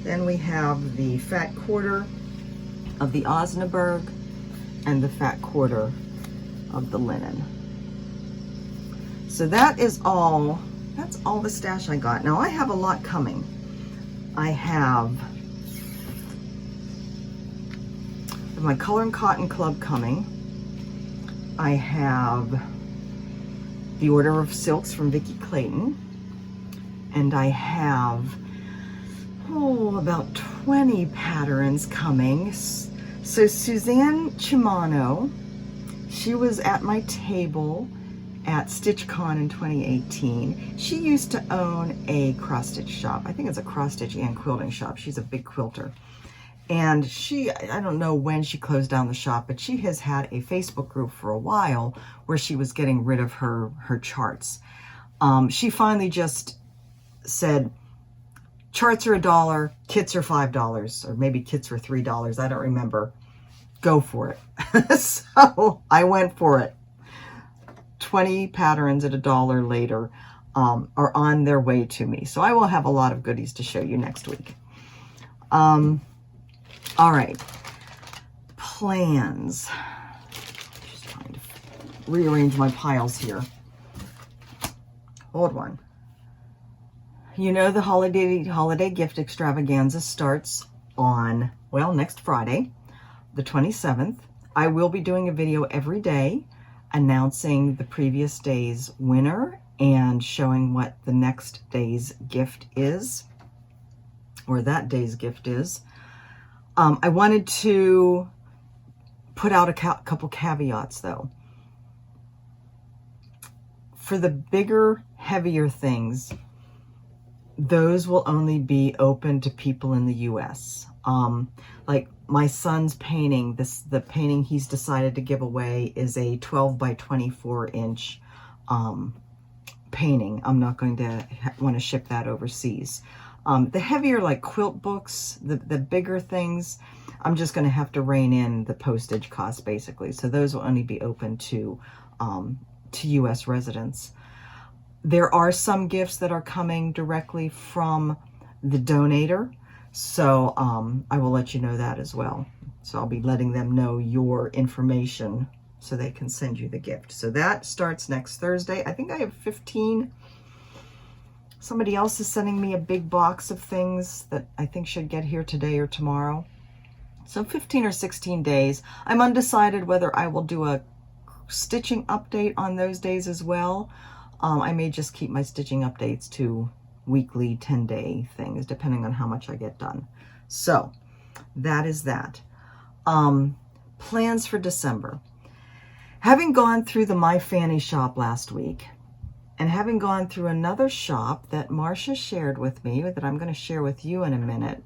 [SPEAKER 1] Then we have the fat quarter of the Osnaburg and the fat quarter of the linen. So that is all, that's all the stash I got. Now I have a lot coming. I have my Color and Cotton Club coming. I have the Order of Silks from Vicki Clayton. And I have, about 20 patterns coming. So Suzanne Chimano, she was at my table at StitchCon in 2018. She used to own a cross-stitch shop. I think it's a cross-stitch and quilting shop. She's a big quilter. And she, I don't know when she closed down the shop, but she has had a Facebook group for a while where she was getting rid of her charts. She finally just said, charts are $1, kits are $5, or maybe kits were $3. I don't remember. Go for it. So I went for it. 20 patterns at $1 later are on their way to me. So I will have a lot of goodies to show you next week. All right. Plans. Just trying to rearrange my piles here. Hold on. You know, the holiday gift extravaganza starts on, well, next Friday, the 27th. I will be doing a video every day announcing the previous day's winner and showing what the next day's gift is, or that day's gift is. I wanted to put out a couple caveats though. For the bigger, heavier things, those will only be open to people in the US. Like my son's painting, the painting he's decided to give away is a 12 by 24 inch painting. I'm not going to want to ship that overseas. The heavier, like quilt books, the bigger things, I'm just going to have to rein in the postage costs basically. So those will only be open to US residents. There are some gifts that are coming directly from the donator. So I will let you know that as well. So I'll be letting them know your information so they can send you the gift. So that starts next Thursday. I think I have 15. Somebody else is sending me a big box of things that I think should get here today or tomorrow. So 15 or 16 days. I'm undecided whether I will do a stitching update on those days as well. I may just keep my stitching updates to weekly 10-day things, depending on how much I get done. So that is that. Plans for December. Having gone through the My Fanny shop last week, and having gone through another shop that Marcia shared with me, that I'm going to share with you in a minute,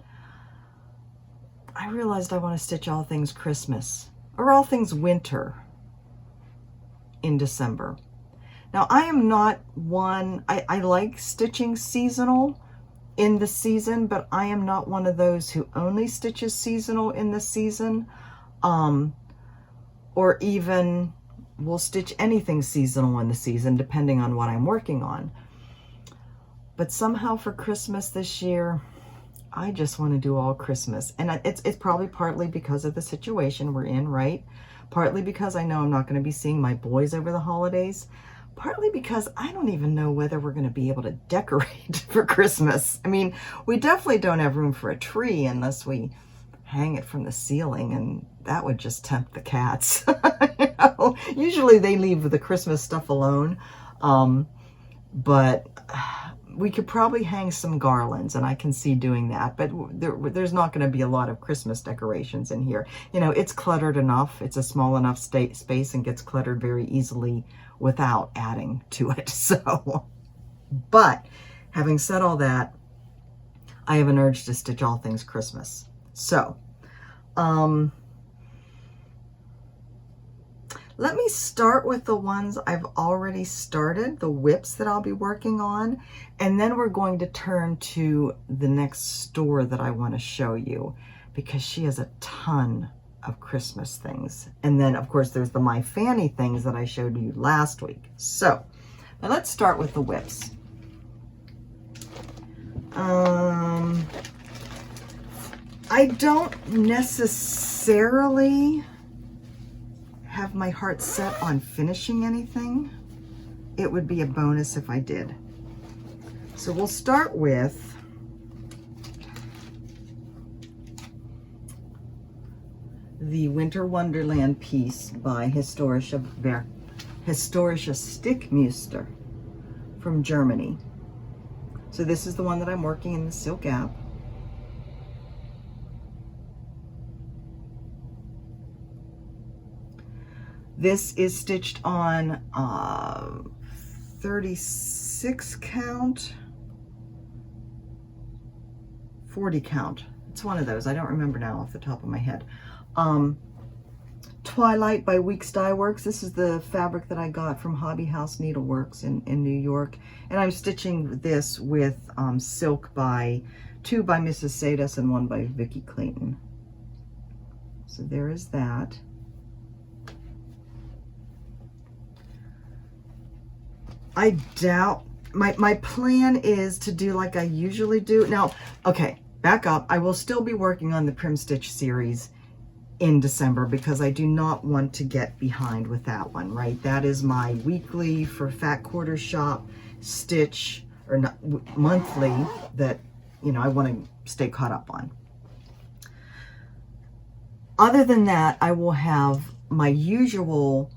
[SPEAKER 1] I realized I want to stitch all things Christmas, or all things winter in December. Now, I am not one, I like stitching seasonal in the season, but I am not one of those who only stitches seasonal in the season, or even will stitch anything seasonal in the season, depending on what I'm working on. But somehow for Christmas this year, I just want to do all Christmas. And it's probably partly because of the situation we're in, right? Partly because I know I'm not going to be seeing my boys over the holidays. Partly because I don't even know whether we're going to be able to decorate for Christmas. I mean, we definitely don't have room for a tree unless we hang it from the ceiling, and that would just tempt the cats. You know, usually they leave the Christmas stuff alone, but we could probably hang some garlands, and I can see doing that, but there's not going to be a lot of Christmas decorations in here. You know, it's cluttered enough. It's a small enough space and gets cluttered very easily without adding to it. So, but having said all that, I have an urge to stitch all things Christmas. So, let me start with the ones I've already started, the whips that I'll be working on, and then we're going to turn to the next store that I want to show you, because she has a ton of Christmas things. And then, of course, there's the My Fanny things that I showed you last week. So, now let's start with the whips. I don't necessarily have my heart set on finishing anything. It would be a bonus if I did. So we'll start with the Winter Wonderland piece by Historische Stickmuster from Germany. So this is the one that I'm working in the silk gap. This is stitched on 36 count, 40 count. It's one of those. I don't remember now off the top of my head. Twilight by Weeks Dye Works. This is the fabric that I got from Hobby House Needleworks in New York. And I'm stitching this with silk by 2 by Mrs. Sadus and 1 by Vicki Clayton. So there is that. I doubt, my plan is to do like I usually do. Now, okay, back up. I will still be working on the Prim Stitch series in December because I do not want to get behind with that one, right? That is my weekly for Fat Quarter Shop stitch, or not, monthly, that, you know, I want to stay caught up on. Other than that, I will have my usual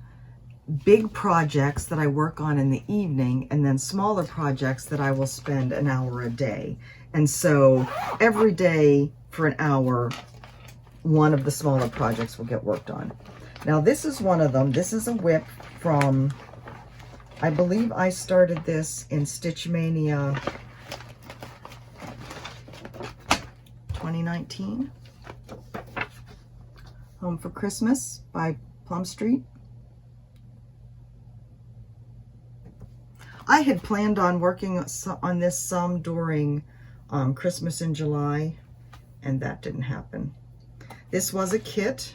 [SPEAKER 1] big projects that I work on in the evening, and then smaller projects that I will spend an hour a day. And so every day for an hour, one of the smaller projects will get worked on. Now this is one of them. This is a whip from, I believe I started this in Stitch Mania 2019. Home for Christmas by Plum Street. I had planned on working on this some during Christmas in July, and that didn't happen. This was a kit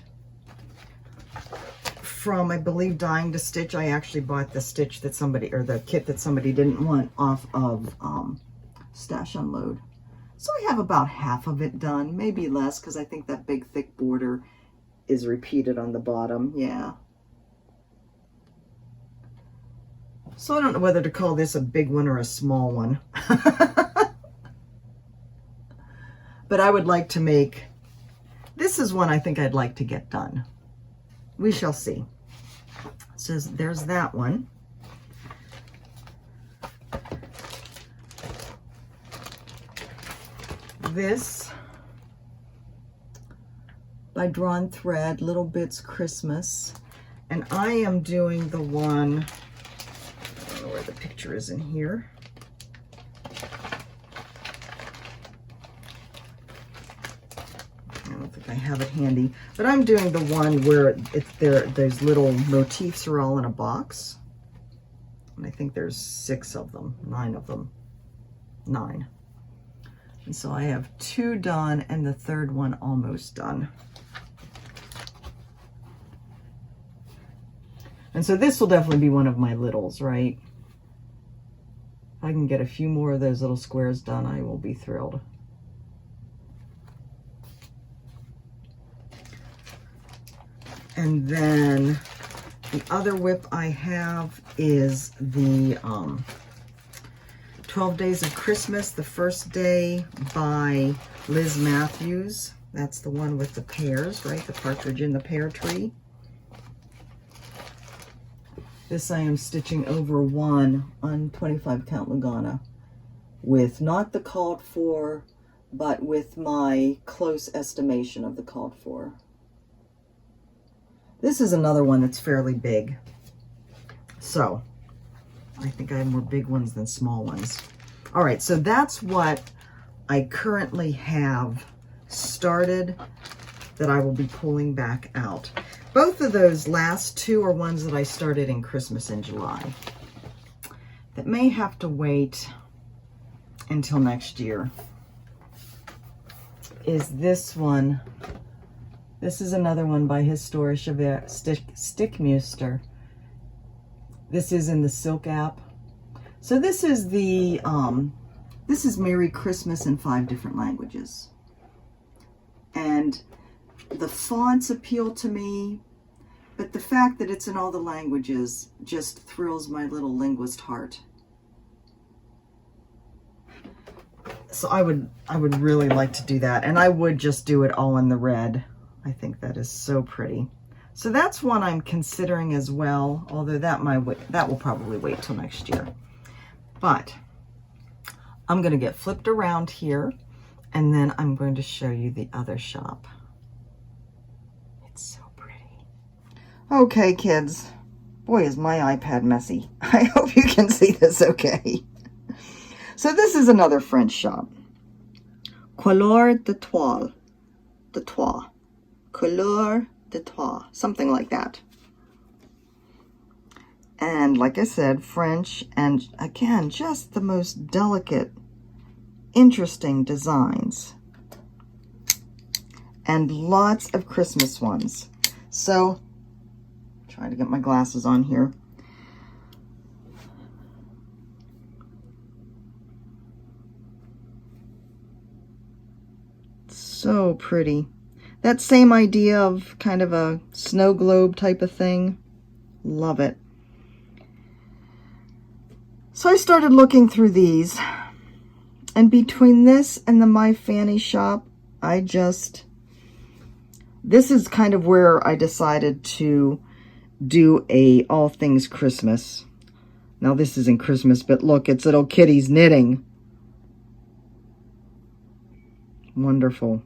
[SPEAKER 1] from, I believe, Dying to Stitch. I actually bought the stitch that somebody, or the kit that somebody didn't want, off of Stash Unload. So I have about half of it done, maybe less, because I think that big thick border is repeated on the bottom. Yeah. So I don't know whether to call this a big one or a small one. But I would like to make, this is one I think I'd like to get done. We shall see. So there's that one. This by Drawn Thread, Little Bits Christmas. And I am doing the one, I don't know where the picture is in here. I don't think I have it handy, but I'm doing the one where there's little motifs are all in a box. And I think there's 6 of them, 9 of them, 9. And so I have 2 done and the third one almost done. And so this will definitely be one of my littles, right? If I can get a few more of those little squares done, I will be thrilled. And then the other whip I have is the 12 Days of Christmas, the first day by Liz Matthews. That's the one with the pears, right? The partridge in the pear tree. This I am stitching over 1 on 25 count Lugana with not the called for, but with my close estimation of the called for. This is another one that's fairly big. So I think I have more big ones than small ones. All right, so that's what I currently have started that I will be pulling back out. Both of those last two are ones that I started in Christmas in July. That may have to wait until next year. Is this one. This is another one by Historische Stickmuster. This is in the Silk app. So this is the this is Merry Christmas in 5 different languages. And the fonts appeal to me, but the fact that it's in all the languages just thrills my little linguist heart. So I would really like to do that, and I would just do it all in the red. I think that is so pretty. So that's one I'm considering as well, although that will probably wait till next year. But I'm going to get flipped around here, and then I'm going to show you the other shop. It's so pretty. Okay, kids. Boy, is my iPad messy. I hope you can see this okay. So this is another French shop. Couleur de toile. De toile. Couleur de toile. Something like that. And like I said, French, and again, just the most delicate, interesting designs. And lots of Christmas ones. So, trying to get my glasses on here. So pretty. That same idea of kind of a snow globe type of thing. Love it. So I started looking through these, and between this and the My Fanny shop, this is kind of where I decided to do a all things Christmas. Now this isn't Christmas, but look, it's little kitties knitting. Wonderful.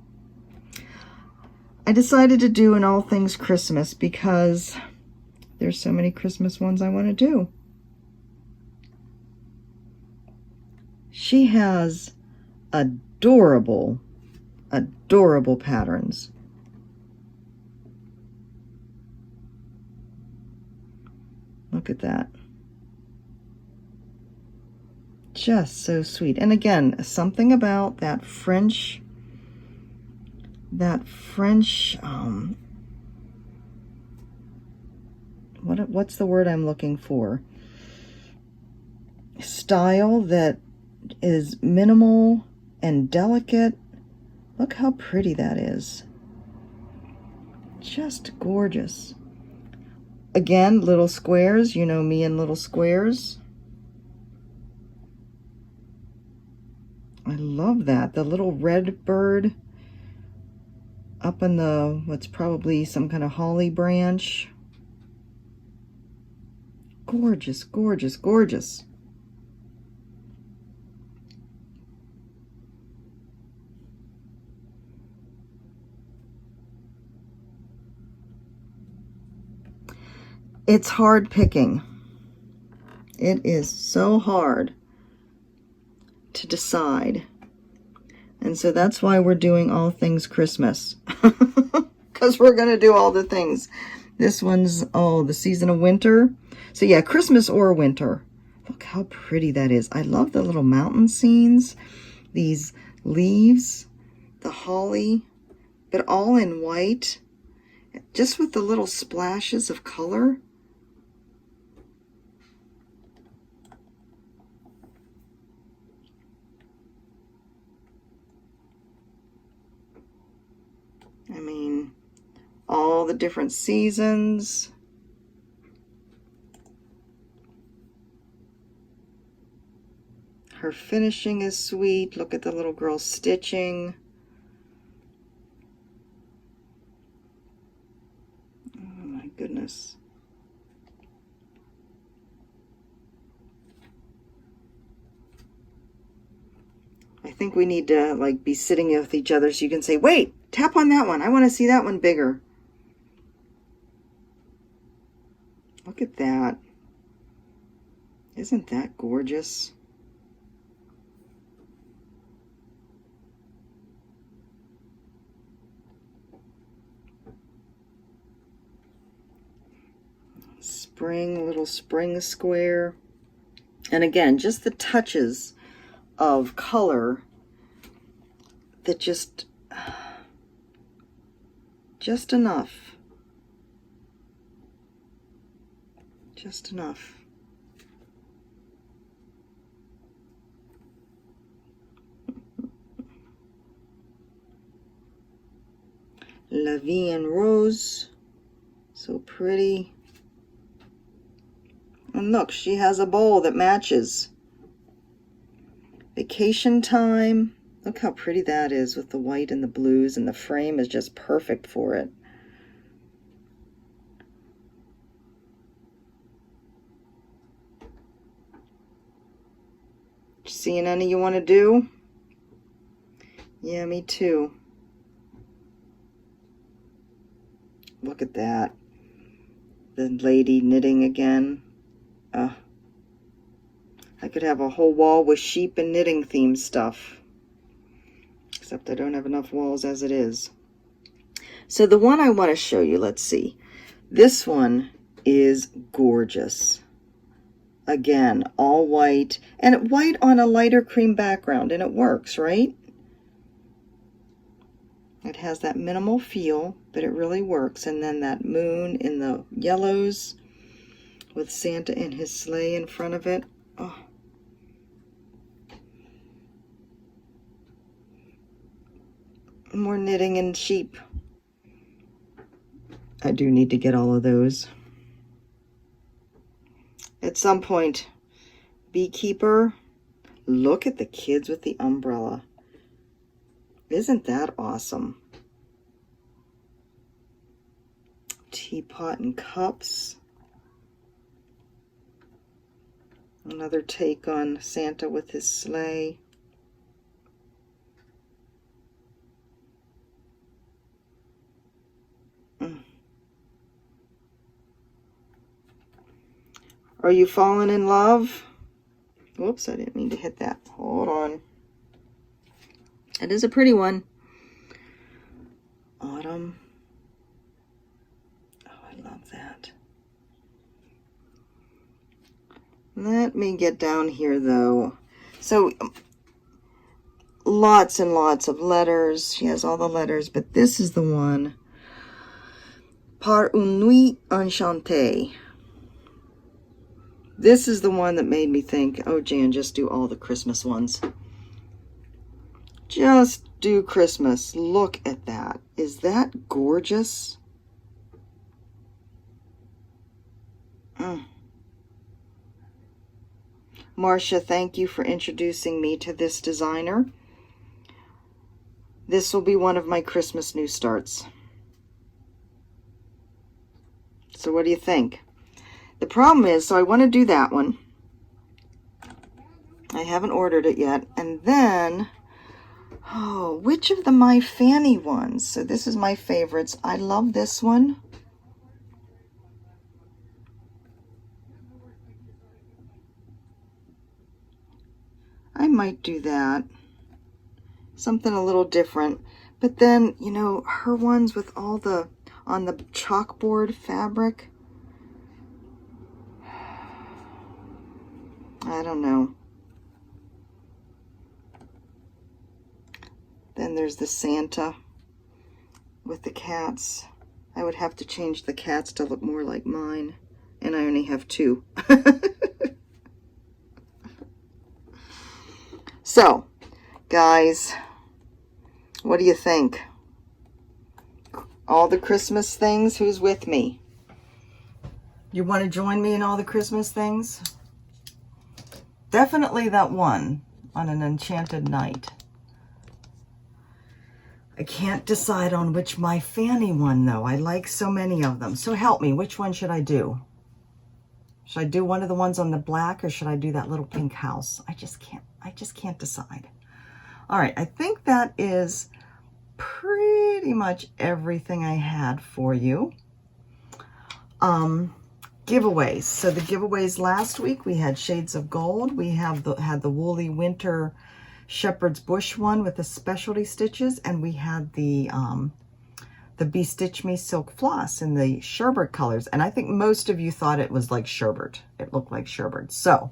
[SPEAKER 1] I decided to do an all things Christmas because there's so many Christmas ones I want to do. She has adorable, adorable patterns. Look at that. Just so sweet. And again, something about that French, what's the word I'm looking for? Style that is minimal and delicate. Look how pretty that is. Just gorgeous. Again, little squares. You know me and little squares. I love that. The little red bird up in the, what's probably some kind of holly branch. Gorgeous, gorgeous, gorgeous. It's hard picking. It is so hard to decide. And so that's why we're doing all things Christmas. Because we're going to do all the things. This one's, oh, the season of winter. So yeah, Christmas or winter. Look how pretty that is. I love the little mountain scenes. These leaves, the holly, but all in white. Just with the little splashes of color. I mean, all the different seasons. Her finishing is sweet. Look at the little girl stitching. Oh my goodness. I think we need to like be sitting with each other so you can say, wait, tap on that one. I want to see that one bigger. Look at that. Isn't that gorgeous? little spring square. And again, just the touches of color that just enough. Just enough. La Vie en Rose. So pretty. And look, she has a bowl that matches. Vacation Time. Look how pretty that is with the white and the blues, and the frame is just perfect for it. Seeing any you want to do? Yeah, me too. Look at that. The lady knitting again. I could have a whole wall with sheep and knitting theme stuff. Except I don't have enough walls as it is. So the one I want to show you, let's see. This one is gorgeous. Again, all white. And white on a lighter cream background. And it works, right? It has that minimal feel, but it really works. And then that moon in the yellows with Santa and his sleigh in front of it. Oh. More knitting and sheep. I do need to get all of those. At some point, Beekeeper. Look at the kids with the umbrella. Isn't that awesome? Teapot and Cups. Another take on Santa with his sleigh. Are you falling in love? Whoops, I didn't mean to hit that. Hold on. It is a pretty one. Autumn. Oh, I love that. Let me get down here, though. So, lots and lots of letters. She has all the letters, but this is the one. Par une nuit enchantée. This is the one that made me think, oh, Jan, just do all the Christmas ones. Just do Christmas. Look at that. Is that gorgeous? Marcia, thank you for introducing me to this designer. This will be one of my Christmas new starts. So what do you think? The problem is, so I want to do that one. I haven't ordered it yet. And then, oh, which of the My Fanny ones? So this is my favorites. I love this one. I might do that. Something a little different. But then, you know, her ones with all the, on the chalkboard fabric. I don't know. Then there's the Santa with the cats. I would have to change the cats to look more like mine. And I only have 2. So, guys, what do you think? All the Christmas things, who's with me? You want to join me in all the Christmas things? Definitely that one on an enchanted night. I can't decide on which My Fanny one, though. I like so many of them. So help me, which one should I do? Should I do one of the ones on the black, or should I do that little pink house? I just can't decide. All right, I think that is pretty much everything I had for you. Giveaways. So the giveaways last week, we had Shades of Gold. We had the Woolly Winter Shepherd's Bush one with the specialty stitches, and we had the the Be Stitch Me Silk Floss in the sherbet colors. And I think most of you thought it was like sherbet. It looked like sherbet. So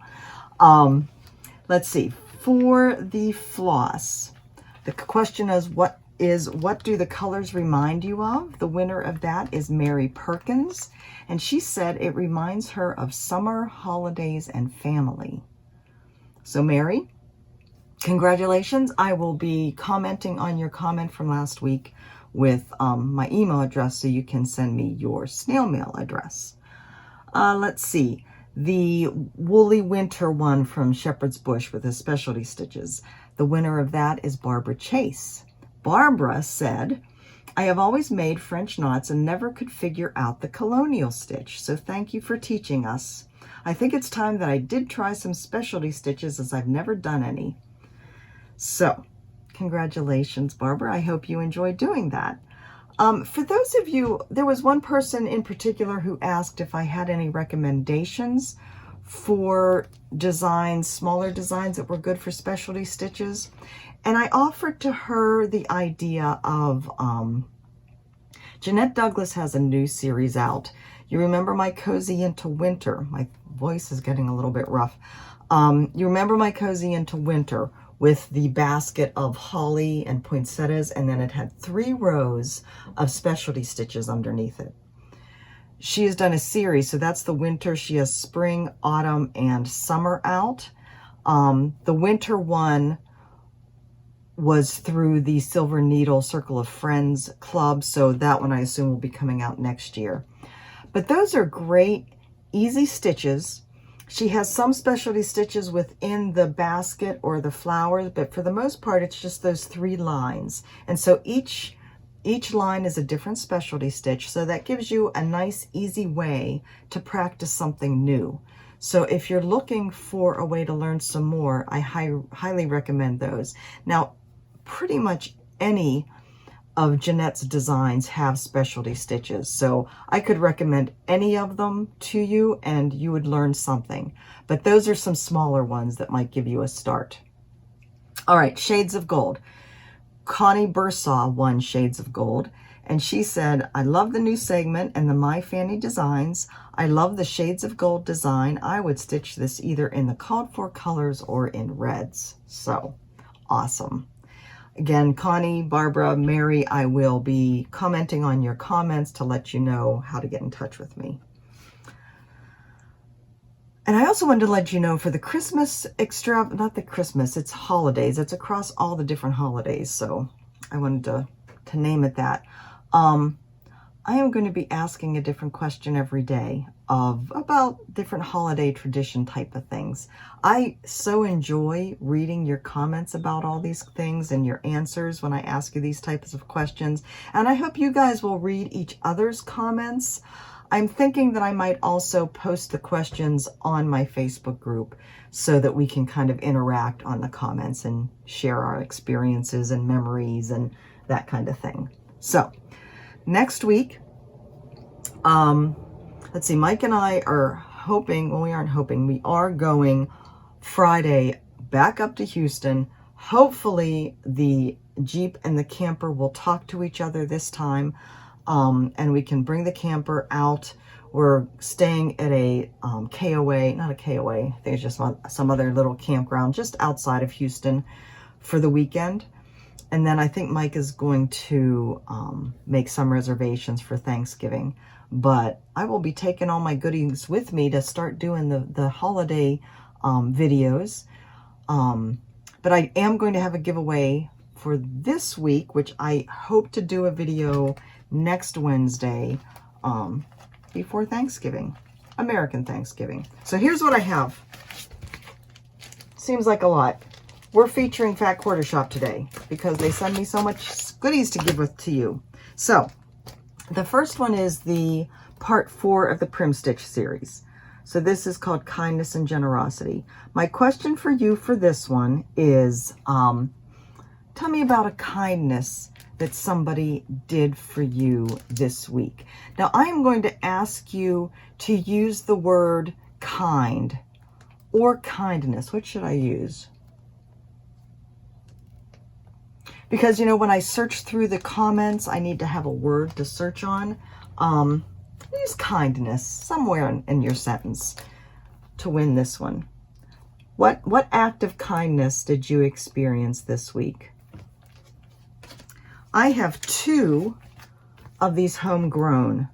[SPEAKER 1] let's see. For the floss, the question is what do the colors remind you of? The winner of that is Mary Perkins. And she said it reminds her of summer, holidays, and family. So Mary, congratulations. I will be commenting on your comment from last week with my email address, so you can send me your snail mail address. Let's see. The Woolly Winter one from Shepherd's Bush with the specialty stitches. The winner of that is Barbara Chase. Barbara said, I have always made French knots and never could figure out the colonial stitch, so thank you for teaching us. I think it's time that I did try some specialty stitches, as I've never done any. So, congratulations, Barbara. I hope you enjoyed doing that. For those of you, there was one person in particular who asked if I had any recommendations for designs, smaller designs that were good for specialty stitches. And I offered to her the idea of, Jeannette Douglas has a new series out. You remember My Cozy into Winter. My voice is getting a little bit rough. You remember My Cozy into Winter with the basket of holly and poinsettias, and then it had 3 rows of specialty stitches underneath it. She has done a series, so that's the winter. She has spring, autumn, and summer out. The winter one was through the Silver Needle Circle of Friends Club, so that one I assume will be coming out next year. But those are great, easy stitches. She has some specialty stitches within the basket or the flowers, but for the most part, it's just those 3 lines. And so each line is a different specialty stitch, so that gives you a nice, easy way to practice something new. So if you're looking for a way to learn some more, I highly recommend those. Now, pretty much any of Jeannette's designs have specialty stitches, so I could recommend any of them to you and you would learn something. But those are some smaller ones that might give you a start. All right, Shades of Gold. Connie Bursaw won Shades of Gold, and she said, I love the new segment and the My Fanny designs. I love the Shades of Gold design. I would stitch this either in the called for colors or in reds. So awesome. Again, Connie, Barbara, Mary, I will be commenting on your comments to let you know how to get in touch with me. And I also wanted to let you know for the Christmas not the Christmas, it's holidays. It's across all the different holidays. So I wanted to name it that. I am going to be asking a different question every day about different holiday tradition type of things. I so enjoy reading your comments about all these things and your answers when I ask you these types of questions. And I hope you guys will read each other's comments. I'm thinking that I might also post the questions on my Facebook group so that we can kind of interact on the comments and share our experiences and memories and that kind of thing. So next week, let's see, Mike and I are hoping, well, we aren't hoping, we are going Friday back up to Houston. Hopefully the Jeep and the camper will talk to each other this time, and we can bring the camper out. We're staying at a KOA, not a KOA, I think it's just some other little campground just outside of Houston for the weekend. And then I think Mike is going to make some reservations for Thanksgiving. But I will be taking all my goodies with me to start doing the holiday videos. But I am going to have a giveaway for this week, which I hope to do a video next Wednesday before Thanksgiving, American Thanksgiving. So here's what I have. Seems like a lot. We're featuring Fat Quarter Shop today because they send me so much goodies to give to you. So the first one is the part 4 of the Prim Stitch series. So this is called Kindness and Generosity. My question for you for this one is, tell me about a kindness that somebody did for you this week. Now I am going to ask you to use the word kind or kindness. What should I use? Because, you know, when I search through the comments, I need to have a word to search on. Use kindness somewhere in your sentence to win this one. What act of kindness did you experience this week? I have 2 of these homegrown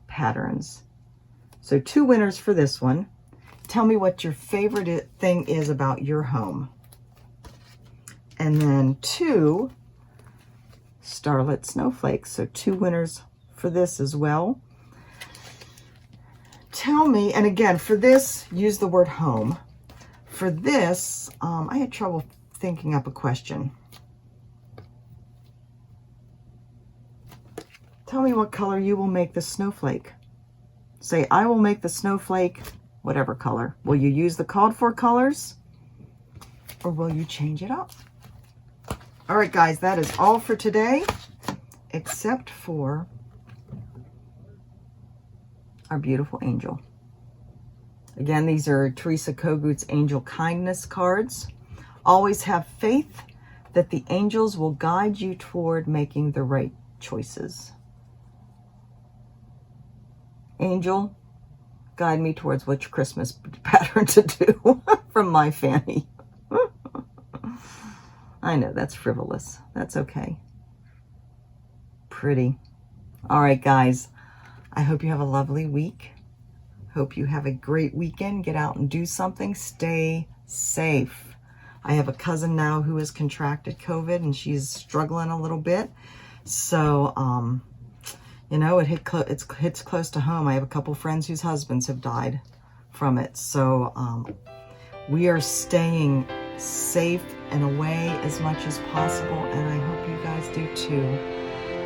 [SPEAKER 1] patterns. So 2 winners for this one. Tell me what your favorite thing is about your home. And then 2 Starlit Snowflakes. So 2 winners for this as well. Tell me, and again, for this, use the word home. For this, I had trouble thinking up a question. Tell me what color you will make the snowflake. Say, I will make the snowflake, whatever color. Will you use the called for colors? Or will you change it up? All right, guys, that is all for today, except for our beautiful angel. Again, these are Teresa Kogut's Angel Kindness cards. Always have faith that the angels will guide you toward making the right choices. Angel, guide me towards which Christmas pattern to do from my Fanny. I know, that's frivolous. That's okay. Pretty. All right, guys. I hope you have a lovely week. Hope you have a great weekend. Get out and do something. Stay safe. I have a cousin now who has contracted COVID, and she's struggling a little bit. So, you know, it hits close to home. I have a couple friends whose husbands have died from it. So, we are staying safe and away as much as possible, and I hope you guys do too.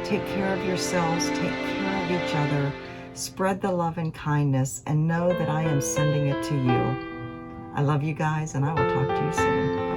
[SPEAKER 1] Take care of yourselves, take care of each other, spread the love and kindness, and know that I am sending it to you. I love you guys, and I will talk to you soon.